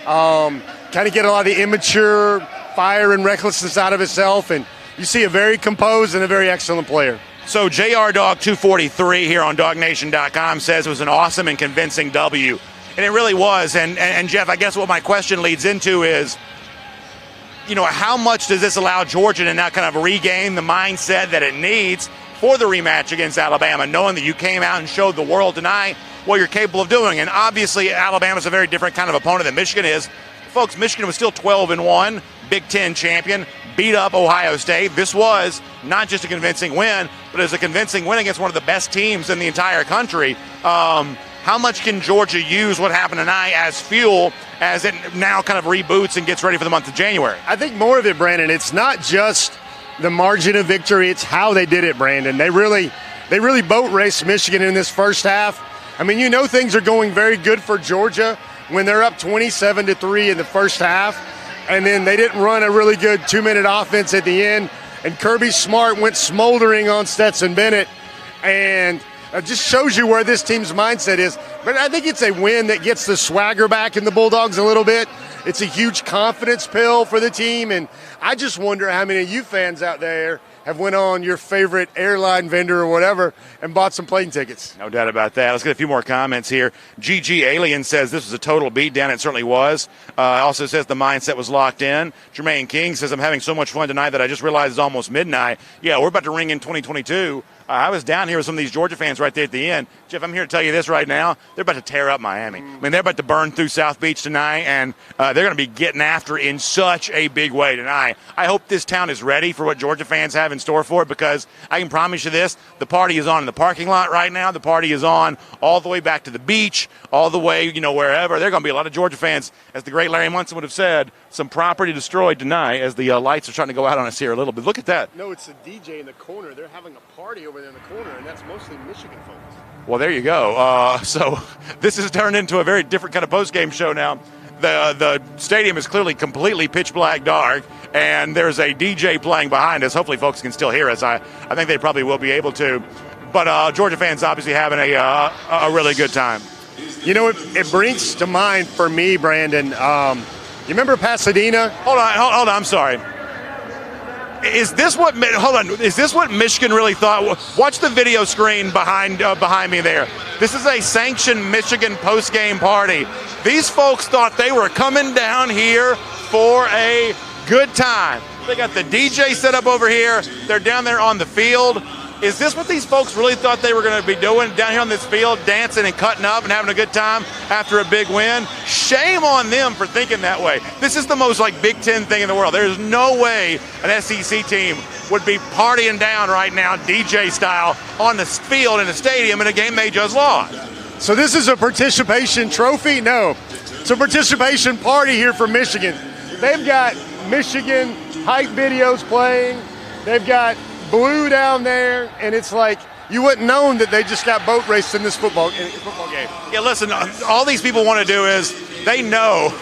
kind of get a lot of the immature fire and recklessness out of himself. And you see a very composed and a very excellent player. So JR Dog 243 here on DogNation.com says it was an awesome and convincing W. And it really was. And Jeff, I guess what my question leads into is, how much does this allow Georgia to now kind of regain the mindset that it needs for the rematch against Alabama, knowing that you came out and showed the world tonight what you're capable of doing? And obviously, Alabama's a very different kind of opponent than Michigan is. Folks, Michigan was still 12-1, Big Ten champion, beat up Ohio State. This was not just a convincing win, but it was a convincing win against one of the best teams in the entire country. How much can Georgia use what happened tonight as fuel as it now kind of reboots and gets ready for the month of January? I think more of it, Brandon, it's not just the margin of victory, it's how they did it, Brandon. They really boat raced Michigan in this first half. I mean, things are going very good for Georgia when they're up 27-3 in the first half, and then they didn't run a really good 2-minute offense at the end, and Kirby Smart went smoldering on Stetson Bennett, and it just shows you where this team's mindset is. But I think it's a win that gets the swagger back in the Bulldogs a little bit. It's a huge confidence pill for the team, and I just wonder how many of you fans out there have went on your favorite airline vendor or whatever and bought some plane tickets. No doubt about that. Let's get a few more comments here. GG Alien says this was a total beatdown. It certainly was. Also says the mindset was locked in. Jermaine King says, I'm having so much fun tonight that I just realized it's almost midnight. Yeah, we're about to ring in 2022. I was down here with some of these Georgia fans right there at the end. Jeff, I'm here to tell you this right now. They're about to tear up Miami. I mean, they're about to burn through South Beach tonight, and they're going to be getting after it in such a big way tonight. I hope this town is ready for what Georgia fans have in store for it, because I can promise you this, the party is on in the parking lot right now. The party is on all the way back to the beach, all the way, wherever. There are going to be a lot of Georgia fans, as the great Larry Munson would have said, some property destroyed tonight as the lights are starting to go out on us here a little bit. Look at that. No, it's the DJ in the corner. They're having a party over there in the corner, and that's mostly Michigan folks. Well, there you go. So this has turned into a very different kind of post-game show now. The stadium is clearly completely pitch black dark, and there's a DJ playing behind us. Hopefully folks can still hear us. I think they probably will be able to. But Georgia fans obviously having a really good time. It brings to mind for me, Brandon, you remember Pasadena? Hold on, I'm sorry. Is this what Michigan really thought? Watch the video screen behind me there. This is a sanctioned Michigan post-game party. These folks thought they were coming down here for a good time. They got the DJ set up over here. They're down there on the field. Is this what these folks really thought they were going to be doing down here on this field, dancing and cutting up and having a good time after a big win? Shame on them for thinking that way. This is the most Big Ten thing in the world. There's no way an SEC team would be partying down right now, DJ style, on the field in a stadium in a game they just lost. So this is a participation trophy? No. It's a participation party here for Michigan. They've got Michigan hype videos playing. They've got Blue down there, and it's like you wouldn't known that they just got boat raced in this football game. Yeah, listen, all these people want to do is they know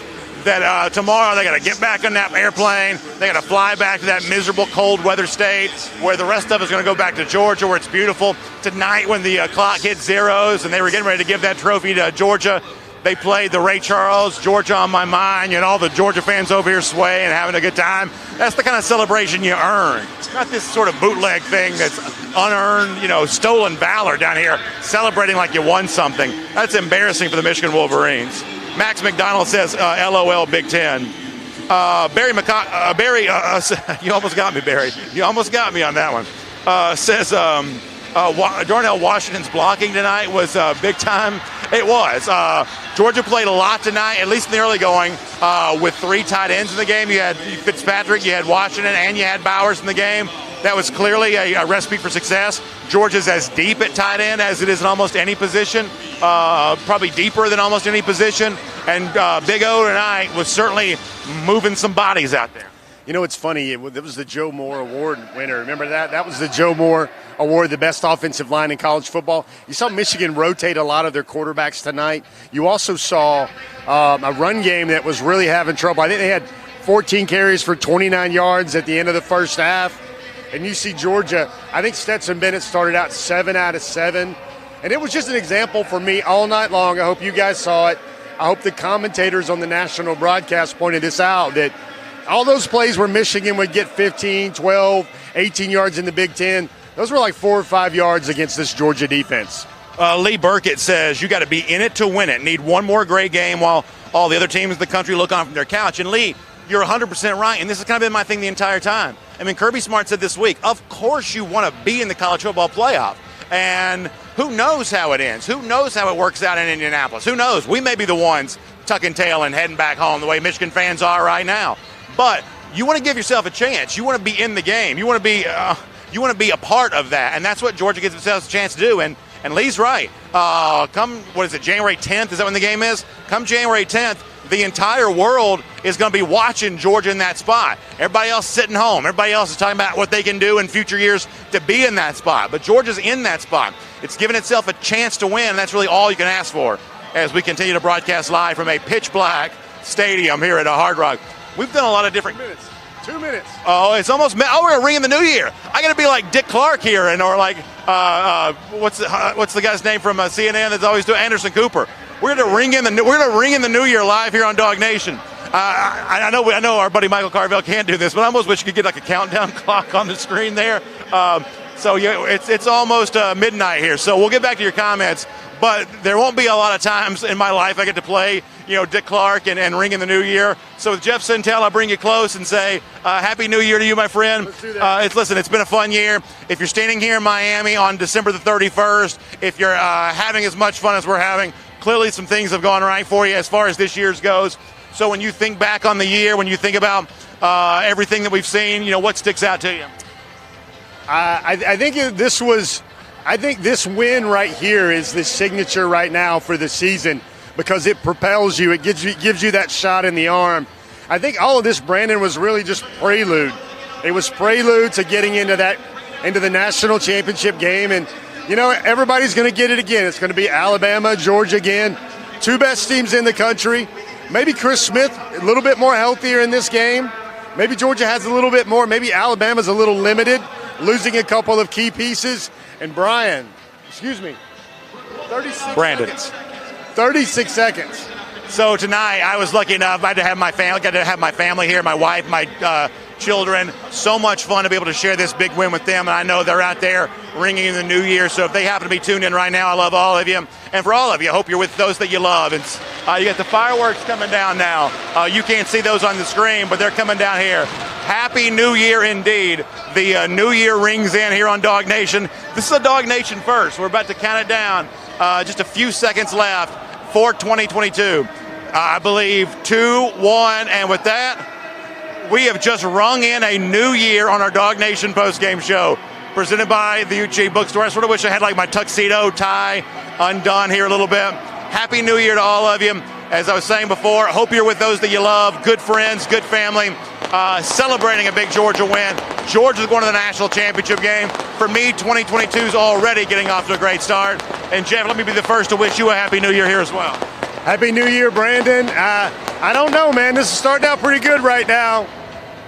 that tomorrow they got to get back on that airplane. They got to fly back to that miserable cold weather state where the rest of us are going to go back to Georgia where it's beautiful. Tonight when the clock hit zeros and they were getting ready to give that trophy to Georgia, they played the Ray Charles, Georgia on My Mind, and all the Georgia fans over here swaying and having a good time. That's the kind of celebration you earn. Not this sort of bootleg thing that's unearned, stolen valor down here, celebrating like you won something. That's embarrassing for the Michigan Wolverines. Max McDonald says, LOL Big Ten. Barry, you almost got me, Barry. You almost got me on that one. Says Darnell Washington's blocking tonight was big time. It was. Georgia played a lot tonight, at least in the early going, with 3 tight ends in the game. You had Fitzpatrick, you had Washington, and you had Bowers in the game. That was clearly a recipe for success. Georgia's as deep at tight end as it is in almost any position, probably deeper than almost any position. And Big O tonight was certainly moving some bodies out there. It's funny. It was the Joe Moore Award winner. Remember that? That was the Joe Moore Award, the best offensive line in college football. You saw Michigan rotate a lot of their quarterbacks tonight. You also saw a run game that was really having trouble. I think they had 14 carries for 29 yards at the end of the first half. And you see Georgia, I think Stetson Bennett started out 7 out of 7. And it was just an example for me all night long. I hope you guys saw it. I hope the commentators on the national broadcast pointed this out, that all those plays where Michigan would get 15, 12, 18 yards in the Big Ten, those were like 4 or 5 yards against this Georgia defense. Lee Burkett says you got to be in it to win it. Need one more great game while all the other teams in the country look on from their couch. And Lee, you're 100% right, and this has kind of been my thing the entire time. I mean, Kirby Smart said this week, of course you want to be in the college football playoff. And who knows how it ends? Who knows how it works out in Indianapolis? Who knows? We may be the ones tucking tail and heading back home the way Michigan fans are right now. But you want to give yourself a chance. You want to be in the game. You want to be a part of that, and that's what Georgia gives themselves a chance to do. And Lee's right. January 10th? Is that when the game is? Come January 10th, the entire world is going to be watching Georgia in that spot. Everybody else sitting home. Everybody else is talking about what they can do in future years to be in that spot. But Georgia's in that spot. It's given itself a chance to win, and that's really all you can ask for as we continue to broadcast live from a pitch-black stadium here at Hard Rock. We've done a lot of different... 2 minutes. Oh, it's almost... we're going to ring in the new year. I got to be like Dick Clark here, or like... what's the guy's name from CNN that's always doing Anderson Cooper? We're going to ring in the new year live here on Dog Nation. I know our buddy Michael Carville can't do this, but I almost wish you could get like a countdown clock on the screen there. So yeah, it's almost midnight here. So we'll get back to your comments, but there won't be a lot of times in my life I get to play, Dick Clark and ring in the new year. So with Jeff Sentell, I'll bring you close and say Happy New Year to you, my friend. Let's do that. It's been a fun year. If you're standing here in Miami on December the 31st, if you're having as much fun as we're having, clearly some things have gone right for you as far as this year's goes. So when you think back on the year, when you think about everything that we've seen, what sticks out to you? I think this win right here is the signature right now for the season because it propels you. It gives you that shot in the arm. I think all of this, Brandon, was really just prelude. It was prelude to getting into the national championship game. And, everybody's going to get it again. It's going to be Alabama, Georgia again. Two best teams in the country. Maybe Chris Smith a little bit more healthier in this game. Maybe Georgia has a little bit more. Maybe Alabama's a little limited, losing a couple of key pieces. And Brandon. 36 seconds. So tonight, I was lucky enough. I got to have my family here, my wife, my children. So much fun to be able to share this big win with them. And I know they're out there ringing in the new year. So if they happen to be tuned in right now, I love all of you. And for all of you, I hope you're with those that you love. And you got the fireworks coming down now. You can't see those on the screen, but they're coming down here. Happy New Year indeed. The New Year rings in here on Dog Nation. This is a Dog Nation first. We're about to count it down. Just a few seconds left for 2022. I believe 2, 1, and with that, we have just rung in a new year on our Dog Nation postgame show, presented by the UGA bookstore. I sort of wish I had like my tuxedo tie undone here a little bit. Happy New Year to all of you. As I was saying before, hope you're with those that you love, good friends, good family, celebrating a big Georgia win. Georgia's going to the national championship game. For me, 2022 is already getting off to a great start. And Jeff, let me be the first to wish you a Happy New Year here as well. Happy New Year, Brandon. I don't know, man. This is starting out pretty good right now.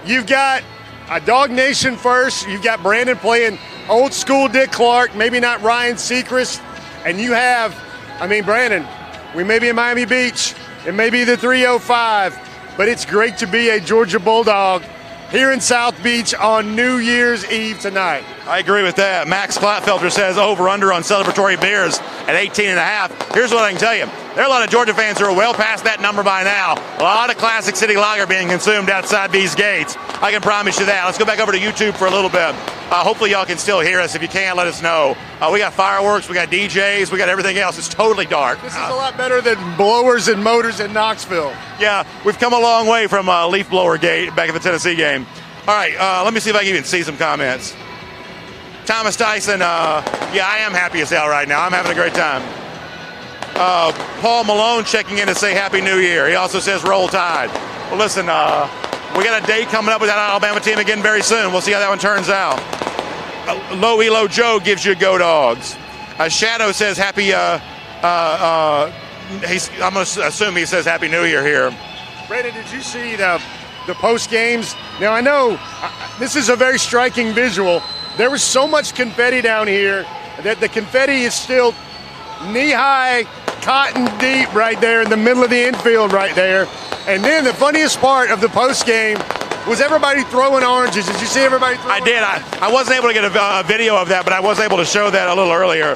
You've got a Dog Nation first. You've got Brandon playing old school Dick Clark, maybe not Ryan Seacrest. And you have, Brandon, we may be in Miami Beach. It may be the 305. But it's great to be a Georgia Bulldog here in South Beach on New Year's Eve tonight. I agree with that. Max Klatfelter says over-under on celebratory beers at 18.5. Here's what I can tell you. There are a lot of Georgia fans who are well past that number by now. A lot of Classic City Lager being consumed outside these gates. I can promise you that. Let's go back over to YouTube for a little bit. Hopefully y'all can still hear us. If you can't, let us know. We got fireworks, we got DJs, we got everything else. It's totally dark. This is a lot better than blowers and motors in Knoxville. Yeah, we've come a long way from Leaf Blower Gate back at the Tennessee game. All right, let me see if I can even see some comments. Thomas Tyson, yeah, I am happy as hell right now. I'm having a great time. Paul Malone checking in to say Happy New Year. He also says Roll Tide. Well, listen, we got a date coming up with that Alabama team again very soon. We'll see how that one turns out. Low Elo Joe gives you Go Dogs. Shadow says Happy, I'm going to assume he says Happy New Year here. Brandon, did you see the post games? Now, I know this is a very striking visual. There was so much confetti down here that the confetti is still knee-high, cotton deep right there in the middle of the infield right there. And then the funniest part of the post game was everybody throwing oranges. Did you see everybody throwing oranges? I did. I wasn't able to get a video of that, but I was able to show that a little earlier.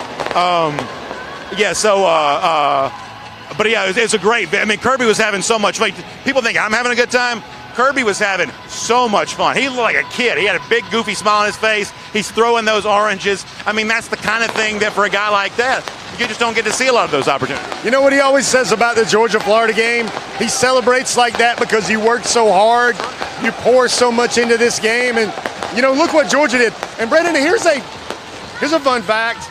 But yeah, it's a great. Kirby was having so much fun. People think I'm having a good time. Kirby was having so much fun. He looked like a kid. He had a big, goofy smile on his face. He's throwing those oranges. I mean, that's the kind of thing that for a guy like that, you just don't get to see a lot of those opportunities. You know what he always says about the Georgia-Florida game? He celebrates like that because you worked so hard. You pour so much into this game. And, you know, look what Georgia did. And, Brandon, here's a fun fact.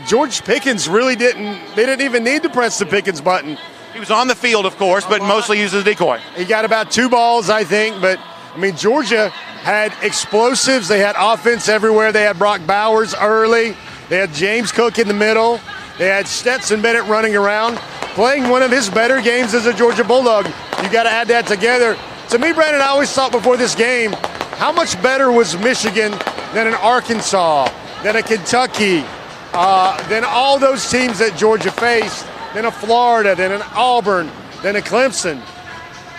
George Pickens really didn't even need to press the Pickens button. He was on the field, of course, but mostly used as a decoy. He got about 2 balls, I think. But, I mean, Georgia had explosives. They had offense everywhere. They had Brock Bowers early. They had James Cook in the middle. They had Stetson Bennett running around, playing one of his better games as a Georgia Bulldog. You got to add that together. To me, Brandon, I always thought before this game, how much better was Michigan than an Arkansas, than a Kentucky, than all those teams that Georgia faced, than a Florida, than an Auburn, than a Clemson.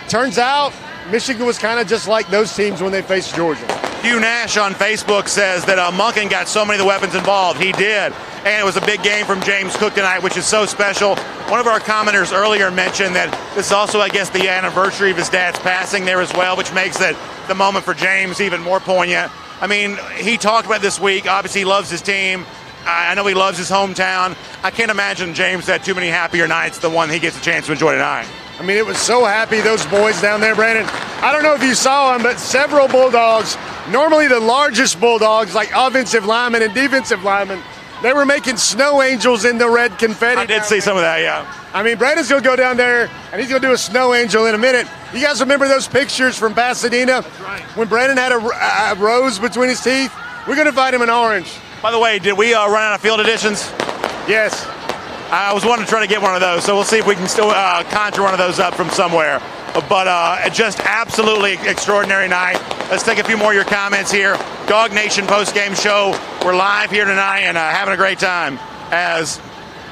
Turns out, Michigan was kind of just like those teams when they faced Georgia. Hugh Nash on Facebook says that Monken got so many of the weapons involved. He did. And it was a big game from James Cook tonight, which is so special. One of our commenters earlier mentioned that this is also, I guess, the anniversary of his dad's passing there as well, which makes it the moment for James even more poignant. I mean, he talked about this week. Obviously, he loves his team. I know he loves his hometown. I can't imagine James had too many happier nights than one he gets a chance to enjoy tonight. I mean, it was so happy, those boys down there, Brandon. I don't know if you saw them, but several Bulldogs, normally the largest Bulldogs, like offensive linemen and defensive linemen, they were making snow angels in the red confetti. I did see some of that, yeah. I mean, Brandon's going to go down there, and he's going to do a snow angel in a minute. You guys remember those pictures from Pasadena? That's right. When Brandon had a rose between his teeth? We're going to find him an orange. By the way, did we run out of field editions? Yes. I was wanting to try to get one of those, so we'll see if we can still conjure one of those up from somewhere. But just absolutely extraordinary night. Let's take a few more of your comments here. Dog Nation post-game show. We're live here tonight and having a great time as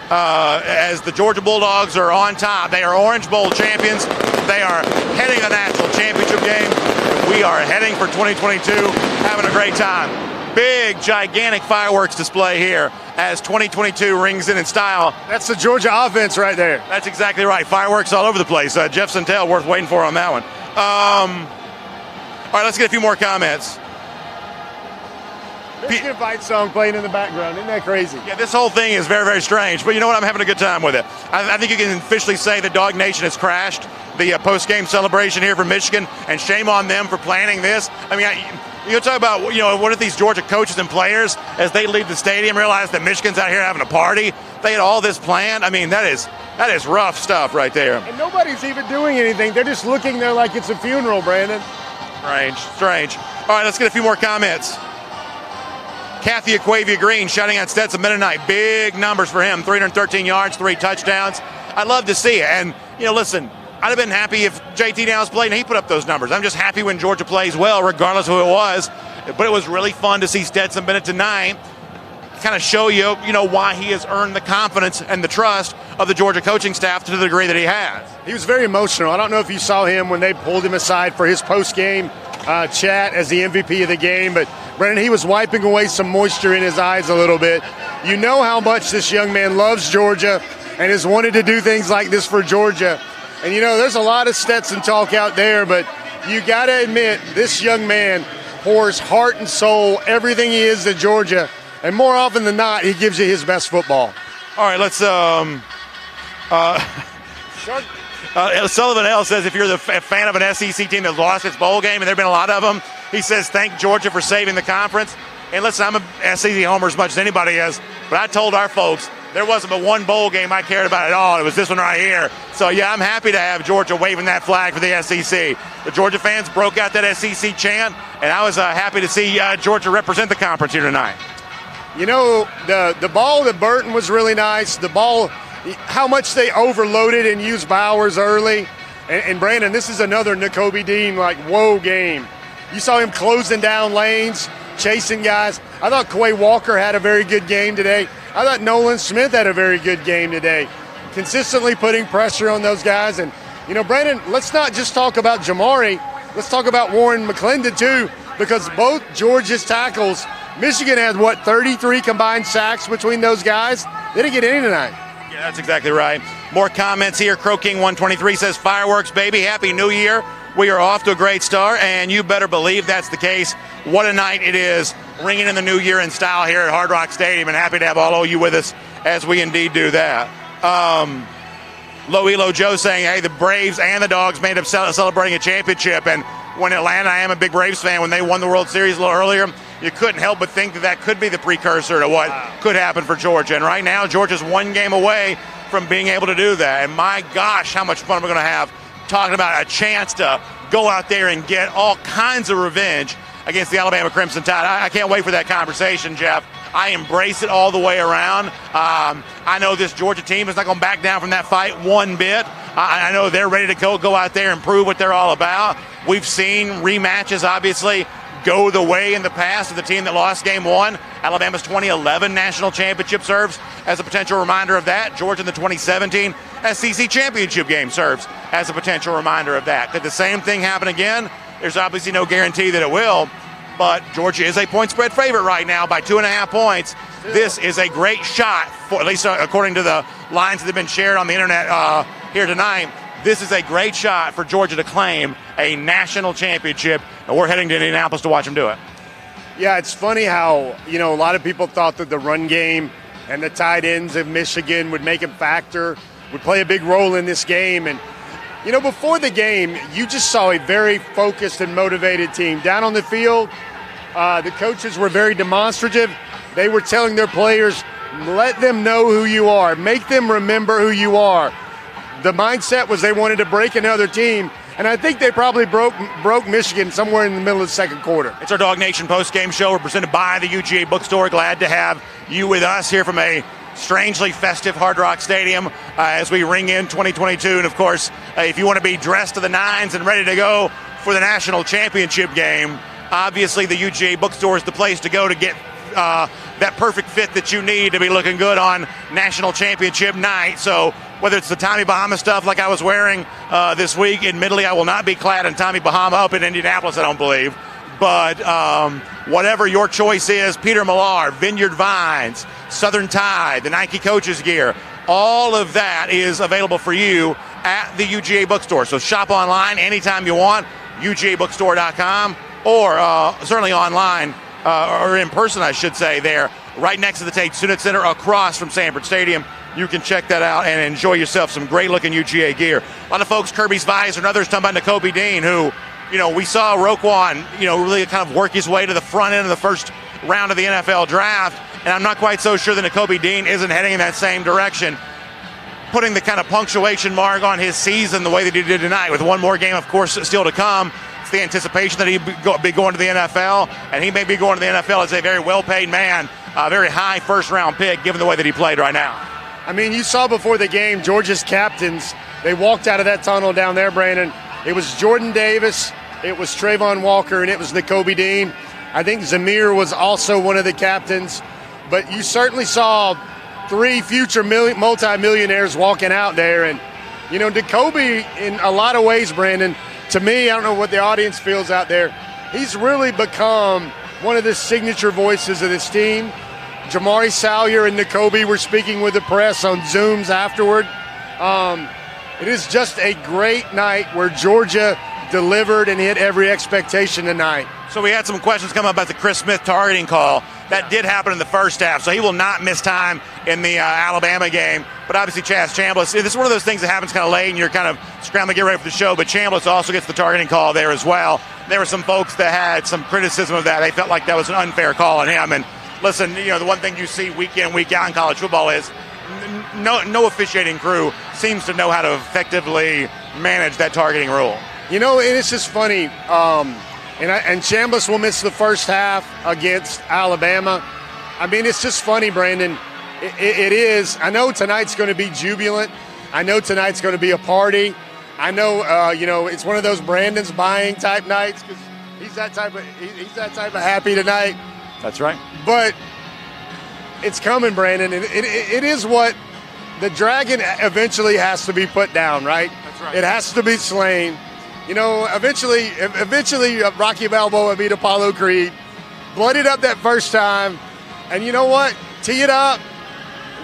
the Georgia Bulldogs are on top. They are Orange Bowl champions. They are heading the national championship game. We are heading for 2022, having a great time. Big, gigantic fireworks display here as 2022 rings in style. That's the Georgia offense right there. That's exactly right. Fireworks all over the place. Jeff Sentell, worth waiting for on that one. All right, let's get a few more comments. Michigan fight song playing in the background. Isn't that crazy? Yeah, this whole thing is very, very strange. But you know what? I'm having a good time with it. I think you can officially say the Dog Nation has crashed the post-game celebration here for Michigan, and shame on them for planning this. I mean, you talk about, what if these Georgia coaches and players, as they leave the stadium, realize that Michigan's out here having a party? They had all this planned. I mean, that is rough stuff right there. And nobody's even doing anything. They're just looking there like it's a funeral, Brandon. Strange. All right, let's get a few more comments. Kathy Aquavia Green shouting out Stetson Bennett tonight. Big numbers for him. 313 yards, 3 touchdowns. I'd love to see it. And, listen, I'd have been happy if JT Downs played and he put up those numbers. I'm just happy when Georgia plays well, regardless of who it was. But it was really fun to see Stetson Bennett tonight kind of show you, why he has earned the confidence and the trust of the Georgia coaching staff to the degree that he has. He was very emotional. I don't know if you saw him when they pulled him aside for his post-game chat as the MVP of the game, but Brandon, he was wiping away some moisture in his eyes a little bit. You know how much this young man loves Georgia and has wanted to do things like this for Georgia. And, there's a lot of Stetson talk out there, but you got to admit this young man pours heart and soul, everything he is to Georgia. And more often than not, he gives you his best football. All right, let's Sullivan L says if you're a fan of an SEC team that lost its bowl game, and there have been a lot of them, he says thank Georgia for saving the conference. And listen, I'm a SEC homer as much as anybody is, but I told our folks there wasn't but one bowl game I cared about at all. It was this one right here. So, yeah, I'm happy to have Georgia waving that flag for the SEC. The Georgia fans broke out that SEC chant, and I was happy to see Georgia represent the conference here tonight. The ball to Burton was really nice. The ball, how much they overloaded and used Bowers early. And Brandon, this is another Nakobe Dean, whoa game. You saw him closing down lanes, chasing guys. I thought Quay Walker had a very good game today. I thought Nolan Smith had a very good game today. Consistently putting pressure on those guys. And, Brandon, let's not just talk about Jamari. Let's talk about Warren McClendon, too, because both Georgia's tackles, Michigan had, 33 combined sacks between those guys? They didn't get any tonight. Yeah, that's exactly right. More comments here. Crow King 123 says, fireworks, baby. Happy New Year. We are off to a great start, and you better believe that's the case. What a night it is, ringing in the new year in style here at Hard Rock Stadium, and happy to have all of you with us as we indeed do that. Low Elo Joe saying, hey, the Braves and the Dogs made up celebrating a championship, and when Atlanta, I am a big Braves fan, when they won the World Series a little earlier, you couldn't help but think that could be the precursor to what could happen for Georgia. And right now, Georgia's one game away from being able to do that. And my gosh, how much fun we're going to have talking about a chance to go out there and get all kinds of revenge against the Alabama Crimson Tide. I can't wait for that conversation, Jeff. I embrace it all the way around. I know this Georgia team is not going to back down from that fight one bit. I know they're ready to go out there and prove what they're all about. We've seen rematches, obviously, go the way in the past of the team that lost game one. Alabama's 2011 national championship serves as a potential reminder of that. Georgia in the 2017 SEC championship game serves as a potential reminder of that. Could the same thing happen again? There's obviously no guarantee that it will, but Georgia is a point spread favorite right now by 2.5 points. This is a great shot, for, at least according to the lines that have been shared on the internet here tonight. This is a great shot for Georgia to claim a national championship, and we're heading to Indianapolis to watch them do it. Yeah, it's funny how, a lot of people thought that the run game and the tight ends of Michigan would make a factor, would play a big role in this game. And, before the game, you just saw a very focused and motivated team. Down on the field, the coaches were very demonstrative. They were telling their players, let them know who you are. Make them remember who you are. The mindset was they wanted to break another team, and I think they probably broke Michigan somewhere in the middle of the second quarter. It's our Dog Nation post-game show. We're presented by the UGA bookstore. Glad to have you with us here from a strangely festive Hard Rock Stadium as we ring in 2022. And, of course, if you want to be dressed to the nines and ready to go for the national championship game, obviously the UGA bookstore is the place to go to get that perfect fit that you need to be looking good on national championship night. So whether it's the Tommy Bahama stuff like I was wearing this week, admittedly I will not be clad in Tommy Bahama up in Indianapolis, I don't believe. But whatever your choice is, Peter Millar, Vineyard Vines, Southern Tide, the Nike coaches gear, all of that is available for you at the UGA bookstore. So shop online anytime you want, UGAbookstore.com, or certainly online, or in person, I should say, there, right next to the Tate Student Center across from Sanford Stadium. You can check that out and enjoy yourself some great-looking UGA gear. A lot of folks, Kirby's Visor and others, talking about Nakobe Dean, who, we saw Roquan, really kind of work his way to the front end of the first round of the NFL draft, and I'm not quite so sure that Nakobe Dean isn't heading in that same direction, putting the kind of punctuation mark on his season the way that he did tonight, with one more game, of course, still to come. It's the anticipation that he'd be going to the NFL, and he may be going to the NFL as a very well-paid man, a very high first-round pick, given the way that he played right now. I mean, you saw before the game, Georgia's captains, they walked out of that tunnel down there, Brandon. It was Jordan Davis, it was Trayvon Walker, and it was Nakobe Dean. I think Zamir was also one of the captains. But you certainly saw 3 future multi-millionaires walking out there. And, Nakobe, in a lot of ways, Brandon, to me, I don't know what the audience feels out there, he's really become one of the signature voices of this team. Jamari Salyer and Nakobe were speaking with the press on Zooms afterward. It is just a great night where Georgia delivered and hit every expectation tonight. So we had some questions come up about the Chris Smith targeting call. That did happen in the first half, so he will not miss time in the Alabama game. But obviously Chaz Chambliss, this is one of those things that happens kind of late and you're kind of scrambling to get ready for the show, but Chambliss also gets the targeting call there as well. There were some folks that had some criticism of that. They felt like that was an unfair call on him. And listen, the one thing you see week in, week out in college football is no officiating crew seems to know how to effectively manage that targeting rule. And it's just funny. And Chambliss will miss the first half against Alabama. I mean, it's just funny, Brandon. It is. I know tonight's going to be jubilant. I know tonight's going to be a party. I know, it's one of those Brandon's buying type nights because he's that type of happy tonight. That's right. But it's coming, Brandon. And it is what the dragon eventually has to be put down, right? That's right. It has to be slain. Eventually Rocky Balboa beat Apollo Creed, bloodied up that first time, and you know what? Tee it up.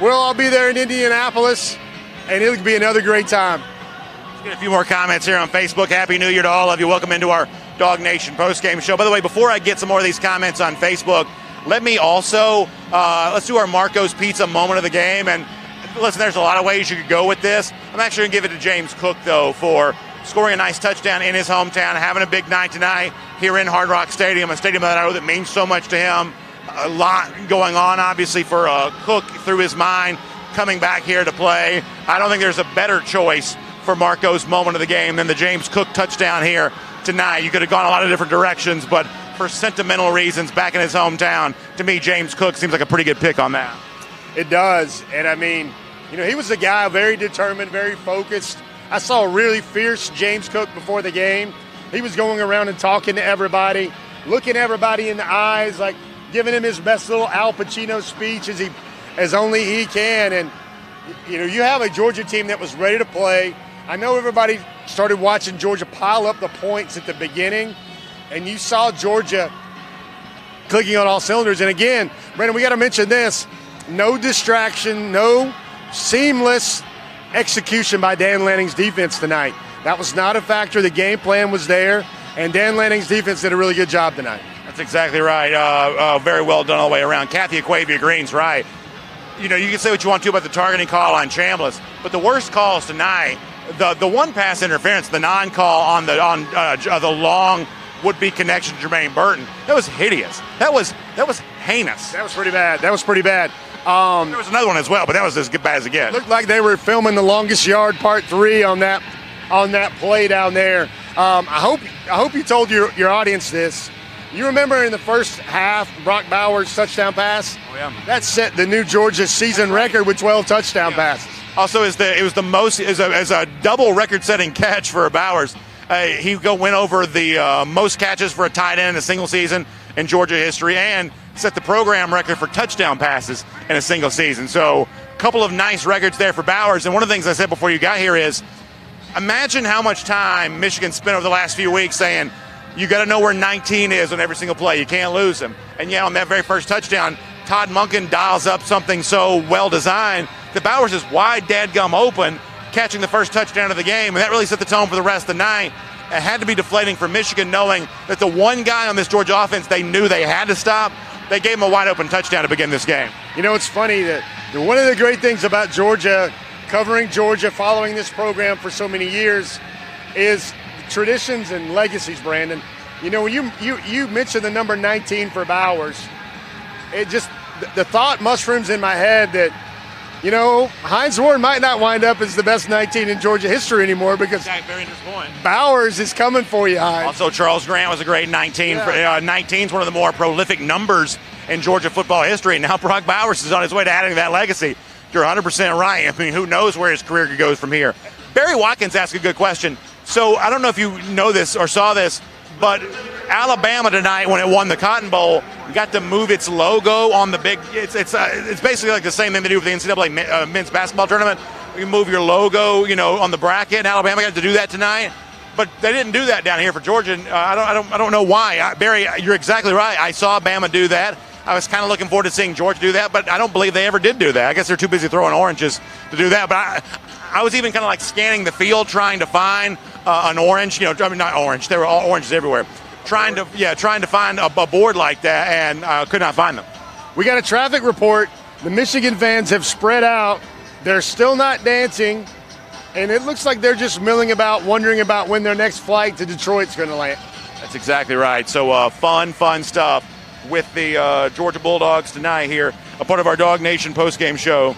We'll all be there in Indianapolis, and it'll be another great time. Let's get a few more comments here on Facebook. Happy New Year to all of you. Welcome into our Dog Nation postgame show. By the way, before I get some more of these comments on Facebook, let me also, let's do our Marco's Pizza moment of the game. And listen, there's a lot of ways you could go with this. I'm actually going to give it to James Cook, though, for scoring a nice touchdown in his hometown, having a big night tonight here in Hard Rock Stadium, a stadium that I know that means so much to him. A lot going on, obviously, for Cook through his mind, coming back here to play. I don't think there's a better choice for Marco's moment of the game than the James Cook touchdown here tonight. You could have gone a lot of different directions, but for sentimental reasons, back in his hometown, to me, James Cook seems like a pretty good pick on that. It does, and I mean, he was a guy very determined, very focused. I saw a really fierce James Cook before the game. He was going around and talking to everybody, looking everybody in the eyes, like giving him his best little Al Pacino speech as only he can. And you have a Georgia team that was ready to play. I know everybody started watching Georgia pile up the points at the beginning, and you saw Georgia clicking on all cylinders. And again, Brandon, we got to mention this: no distraction, no seamless execution by Dan Lanning's defense tonight. That was not a factor. The game plan was there, and Dan Lanning's defense did a really good job tonight. That's exactly right. Very well done all the way around. Kathy Aquavia Green's right. You can say what you want to about the targeting call on Chambliss, but the worst calls tonight, the one pass interference, the non-call on the long would-be connection to Jermaine Burton, that was hideous. That was heinous. That was pretty bad. There was another one as well, but that was as bad as it gets. Looked like they were filming the longest yard part 3 on that play down there. I hope you told your audience this. You remember in the first half, Brock Bowers' touchdown pass? Oh, yeah. That set the new Georgia season record with 12 touchdown passes. Also, it was the most as a double record-setting catch for Bowers. He went over the most catches for a tight end in a single season in Georgia history, and set the program record for touchdown passes in a single season. So, a couple of nice records there for Bowers. And one of the things I said before you got here is, imagine how much time Michigan spent over the last few weeks saying, you got to know where 19 is on every single play. You can't lose him. And on that very first touchdown, Todd Monken dials up something so well designed that Bowers is wide dadgum open, catching the first touchdown of the game. And that really set the tone for the rest of the night. It had to be deflating for Michigan, knowing that the one guy on this Georgia offense they knew they had to stop. They gave him a wide open touchdown to begin this game. It's funny that one of the great things about Georgia, covering Georgia, following this program for so many years, is traditions and legacies, Brandon. When you mentioned the number 19 for Bowers, it just, the thought mushrooms in my head that, Hines Ward might not wind up as the best 19 in Georgia history anymore, because very disappointing. Bowers is coming for you, Hines. Also, Charles Grant was a great 19. Yeah. 19 is one of the more prolific numbers in Georgia football history. Now Brock Bowers is on his way to adding that legacy. You're 100% right. I mean, who knows where his career goes from here. Barry Watkins asked a good question. So I don't know if you know this or saw this, but Alabama tonight, when it won the Cotton Bowl, got to move its logo on the big. It's basically like the same thing they do with the NCAA men's basketball tournament. You move your logo, on the bracket. And Alabama got to do that tonight, but they didn't do that down here for Georgia. And, I don't know why. Barry, you're exactly right. I saw Bama do that. I was kind of looking forward to seeing Georgia do that, but I don't believe they ever did do that. I guess they're too busy throwing oranges to do that. But I was even kind of like scanning the field, trying to find an orange. Not orange. There were all oranges everywhere. Trying to find a board like that, and could not find them. We got a traffic report. The Michigan fans have spread out. They're still not dancing, and it looks like they're just milling about, wondering about when their next flight to Detroit's going to land. That's exactly right. So fun stuff with the Georgia Bulldogs tonight here, a part of our Dog Nation postgame show.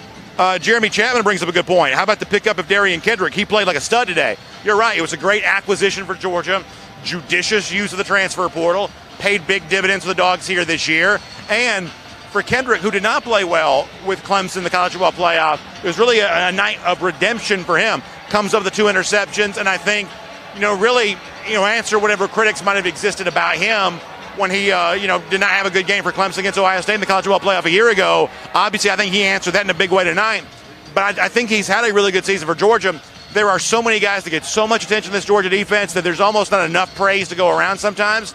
Jeremy Chapman brings up a good point. How about the pickup of Darian Kendrick? He played like a stud today. You're right. It was a great acquisition for Georgia. Judicious use of the transfer portal. Paid big dividends for the Dogs here this year. And for Kendrick, who did not play well with Clemson in the college football playoff, it was really a night of redemption for him. Comes up with the 2 interceptions, and I think, really, answer whatever critics might have existed about him when he, did not have a good game for Clemson against Ohio State in the college football playoff a year ago. Obviously, I think he answered that in a big way tonight. But I think he's had a really good season for Georgia. There are so many guys that get so much attention in this Georgia defense that there's almost not enough praise to go around sometimes.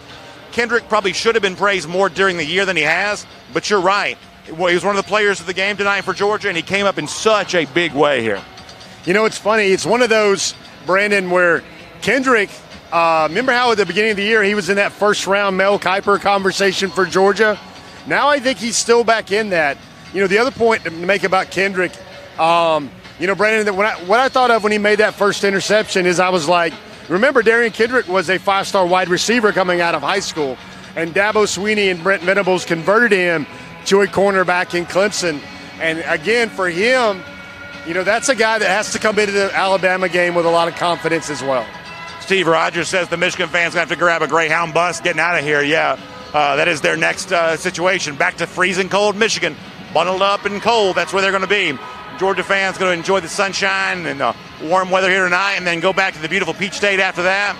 Kendrick probably should have been praised more during the year than he has, but you're right. He was one of the players of the game tonight for Georgia, and he came up in such a big way here. It's funny. It's one of those Brandon, where Kendrick, remember how at the beginning of the year he was in that first-round Mel Kiper conversation for Georgia? Now I think he's still back in that. The other point to make about Kendrick, Brandon, what I thought of when he made that first interception is I was like, remember Darian Kendrick was a 5-star wide receiver coming out of high school, and Dabo Swinney and Brent Venables converted him to a cornerback in Clemson. And again, for him, that's a guy that has to come into the Alabama game with a lot of confidence as well. Steve Rogers says the Michigan fans going to have to grab a Greyhound bus getting out of here. Yeah, that is their next situation. Back to freezing cold Michigan. Bundled up and cold, that's where they're going to be. Georgia fans going to enjoy the sunshine and warm weather here tonight and then go back to the beautiful Peach State after that.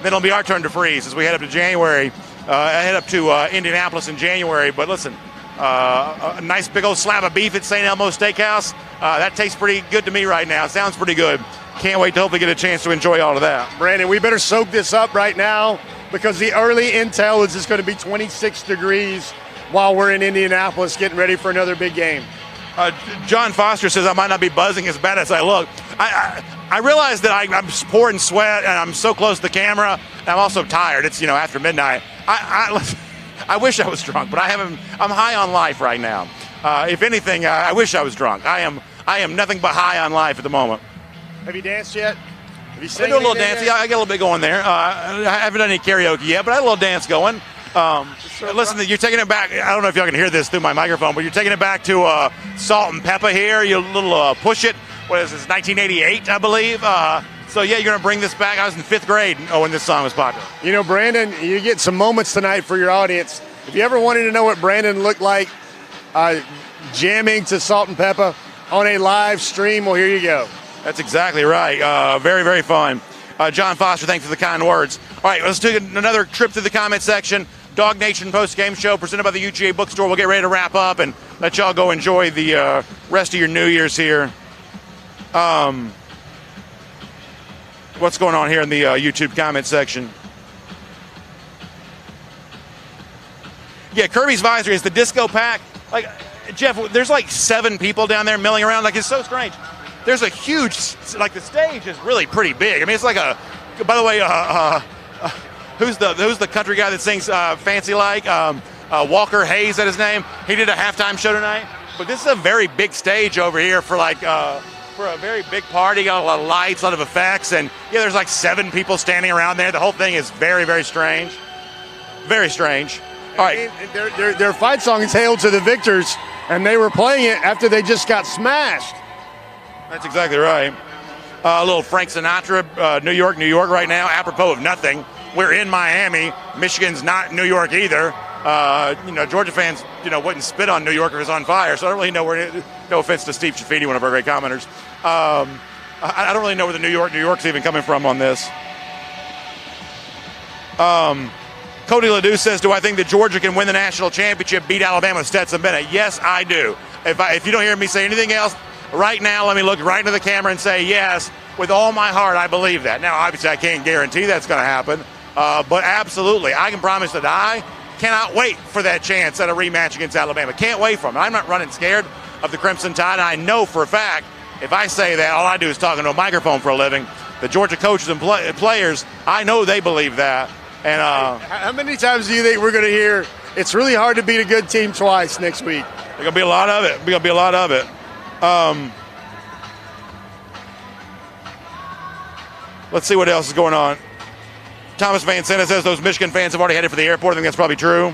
Then it'll be our turn to freeze as we head up to January. Head up to Indianapolis in January. But listen, a nice big old slab of beef at St. Elmo's Steakhouse. That tastes pretty good to me right now. Sounds pretty good. Can't wait to hopefully get a chance to enjoy all of that. Brandon, we better soak this up right now because the early intel is it's going to be 26 degrees while we're in Indianapolis getting ready for another big game. John Foster says I might not be buzzing as bad as I look. I realize that I'm pouring sweat and I'm so close to the camera. And I'm also tired. It's after midnight. I wish I was drunk, but I'm high on life right now. If anything, I wish I was drunk. I am nothing but high on life at the moment. Have you danced yet? Have you I do a little dance. Yeah, I get a little bit going there. I haven't done any karaoke yet, but I had a little dance going. Listen, you're taking it back. I don't know if y'all can hear this through my microphone, but you're taking it back to Salt and Pepper here. You little push it. What is this? 1988, I believe. So yeah, you're gonna bring this back. I was in 5th grade when this song was popular. Brandon, you get some moments tonight for your audience. If you ever wanted to know what Brandon looked like jamming to Salt and Pepper on a live stream, well, here you go. That's exactly right. Very, very fun. John Foster, thanks for the kind words. All right, let's do another trip through the comment section. Dog Nation post-game show presented by the UGA bookstore. We'll get ready to wrap up and let y'all go enjoy the rest of your New Year's here. What's going on here in the YouTube comment section? Yeah, Kirby's Visor is the disco pack. Like, Jeff, there's like 7 people down there milling around. Like, it's so strange. There's a huge, like, the stage is really pretty big. I mean, it's like a, by the way, who's the country guy that sings Fancy Like? Walker Hayes, is that his name? He did a halftime show tonight. But this is a very big stage over here for like, for a very big party. Got a lot of lights, a lot of effects. And yeah, there's like 7 people standing around there. The whole thing is very, very strange. Very strange. All right. Their fight song is Hail to the Victors, and they were playing it after they just got smashed. That's exactly right. A little Frank Sinatra, New York right now, apropos of nothing. We're in Miami. Michigan's not New York either. Georgia fans, wouldn't spit on New York if it was on fire, so I don't really know where, no offense to Steve Chaffini, one of our great commenters. I don't really know where the New York's even coming from on this. Cody Ledoux says, do I think that Georgia can win the national championship, beat Alabama with Stetson Bennett? Yes, I do. If you don't hear me say anything else, right now, let me look right into the camera and say, yes, with all my heart, I believe that. Now, obviously, I can't guarantee that's going to happen, but absolutely, I can promise that I cannot wait for that chance at a rematch against Alabama. Can't wait for it. I'm not running scared of the Crimson Tide. I know for a fact, if I say that, all I do is talk into a microphone for a living. The Georgia coaches and players, I know they believe that. And how many times do you think we're going to hear, it's really hard to beat a good team twice next week? There's going to be a lot of it. There's going to be a lot of it. Let's see what else is going on. Thomas Van Senta says those Michigan fans have already headed for the airport. I think that's probably true.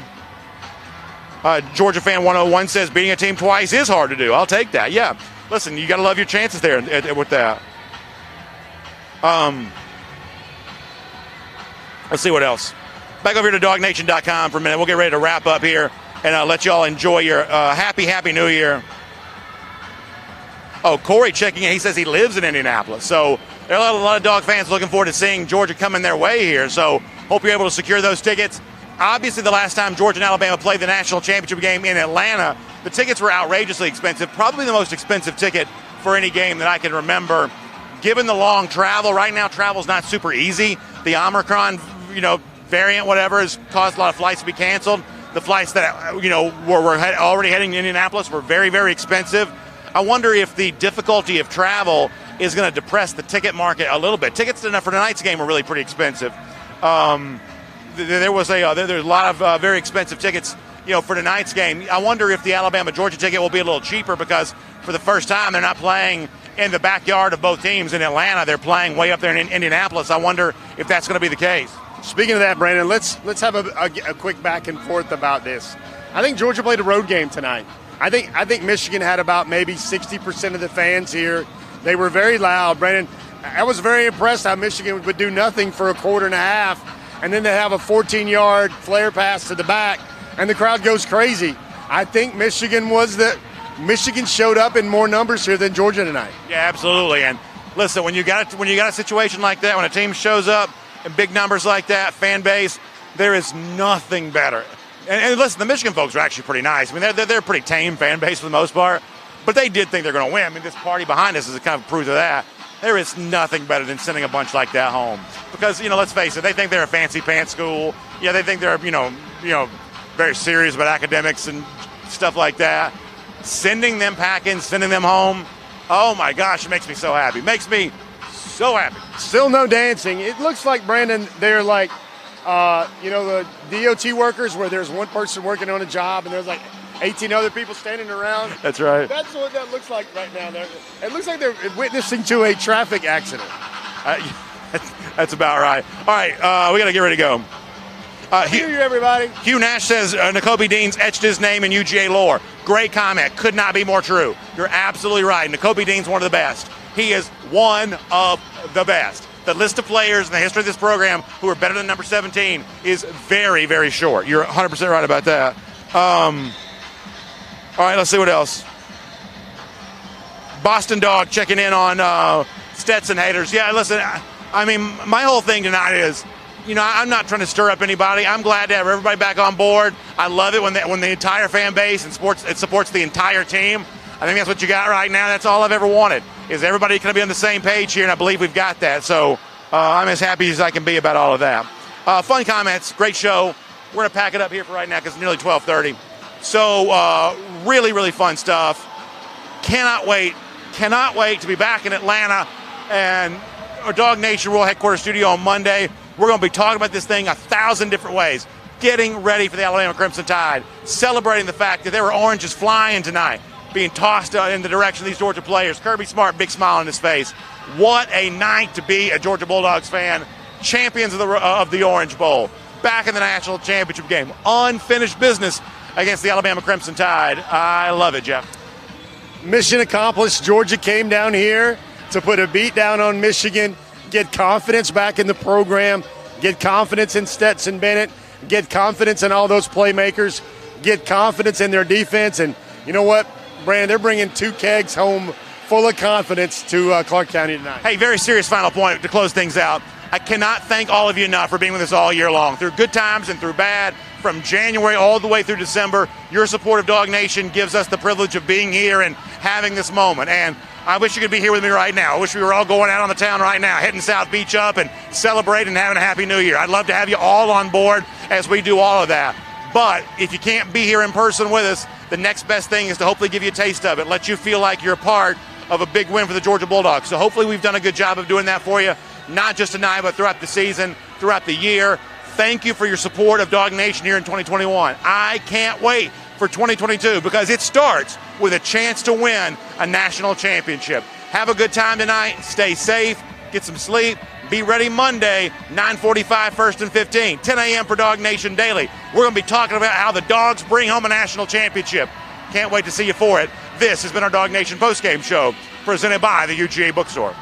Georgia fan 101 says beating a team twice is hard to do. I'll take that. Yeah. Listen, you got to love your chances there with that. Let's see what else. Back over here to dognation.com for a minute. We'll get ready to wrap up here and let you all enjoy your happy New Year. Oh, Corey checking in. He says he lives in Indianapolis. So there are a lot of dog fans looking forward to seeing Georgia coming their way here. So hope you're able to secure those tickets. Obviously, the last time Georgia and Alabama played the national championship game in Atlanta, the tickets were outrageously expensive. Probably the most expensive ticket for any game that I can remember. Given the long travel, right now travel's not super easy. The Omicron, variant, whatever, has caused a lot of flights to be canceled. The flights that, were already heading to Indianapolis were very, very expensive. I wonder if the difficulty of travel is going to depress the ticket market a little bit. Tickets for tonight's game were really pretty expensive. There's a lot of very expensive tickets, for tonight's game. I wonder if the Alabama-Georgia ticket will be a little cheaper because for the first time they're not playing in the backyard of both teams in Atlanta. They're playing way up there in Indianapolis. I wonder if that's going to be the case. Speaking of that, Brandon, let's have a quick back and forth about this. I think Georgia played a road game tonight. I think Michigan had about maybe 60% of the fans here. They were very loud. Brandon, I was very impressed how Michigan would do nothing for a quarter and a half, and then they have a 14-yard flare pass to the back, and the crowd goes crazy. I think Michigan showed up in more numbers here than Georgia tonight. Yeah, absolutely. And listen, when you got a situation like that, when a team shows up in big numbers like that, fan base, there is nothing better. And listen, the Michigan folks are actually pretty nice. I mean, they're a pretty tame fan base for the most part, but they did think they're going to win. I mean, this party behind us is a kind of proof of that. There is nothing better than sending a bunch like that home because, let's face it, they think they're a fancy pants school. Yeah, they think they're, very serious about academics and stuff like that. Sending them packing, sending them home, oh my gosh, it makes me so happy. Makes me so happy. Still no dancing. It looks like, Brandon, they're like, the DOT workers where there's one person working on a job and there's like 18 other people standing around. That's right. That's what that looks like right now. It looks like they're witnessing to a traffic accident. That's about right. All right, we got to get ready to go. Hear you, everybody. Hugh Nash says Nakobe Dean's etched his name in UGA lore. Great comment. Could not be more true. You're absolutely right. Nakobe Dean's one of the best. He is one of the best. The list of players in the history of this program who are better than number 17 is very, very short. You're 100% right about that. All right, let's see what else. Boston Dog checking in on Stetson haters. Yeah, listen, I mean, my whole thing tonight is, I'm not trying to stir up anybody. I'm glad to have everybody back on board. I love it when the entire fan base and supports the entire team. I think that's what you got right now. That's all I've ever wanted, is everybody going to be on the same page here, and I believe we've got that. So I'm as happy as I can be about all of that. Fun comments, great show. We're going to pack it up here for right now because it's nearly 12:30. So really, really fun stuff. Cannot wait to be back in Atlanta and our Dog Nation World Headquarters studio on Monday. We're going to be talking about this thing 1,000 different ways, getting ready for the Alabama Crimson Tide, celebrating the fact that there were oranges flying tonight, being tossed in the direction of these Georgia players. Kirby Smart, big smile on his face. What a night to be a Georgia Bulldogs fan. Champions of the Orange Bowl, back in the national championship game. Unfinished business against the Alabama Crimson Tide. I love it, Jeff. Mission accomplished. Georgia came down here to put a beat down on Michigan, get confidence back in the program, get confidence in Stetson Bennett, get confidence in all those playmakers, get confidence in their defense. And you know what, Brandon, they're bringing 2 kegs home full of confidence to Clark County tonight. Hey, very serious final point to close things out. I cannot thank all of you enough for being with us all year long, through good times and through bad, from January all the way through December. Your support of Dog Nation gives us the privilege of being here and having this moment. And I wish you could be here with me right now. I wish we were all going out on the town right now, hitting South Beach up and celebrating and having a Happy New Year. I'd love to have you all on board as we do all of that. But if you can't be here in person with us, the next best thing is to hopefully give you a taste of it, let you feel like you're a part of a big win for the Georgia Bulldogs. So hopefully we've done a good job of doing that for you, not just tonight, but throughout the season, throughout the year. Thank you for your support of Dog Nation here in 2021. I can't wait for 2022 because it starts with a chance to win a national championship. Have a good time tonight. Stay safe. Get some sleep. Be ready Monday, 9:45, 1st and 15, 10 a.m. for Dog Nation Daily. We're going to be talking about how the Dogs bring home a national championship. Can't wait to see you for it. This has been our Dog Nation postgame show presented by the UGA Bookstore.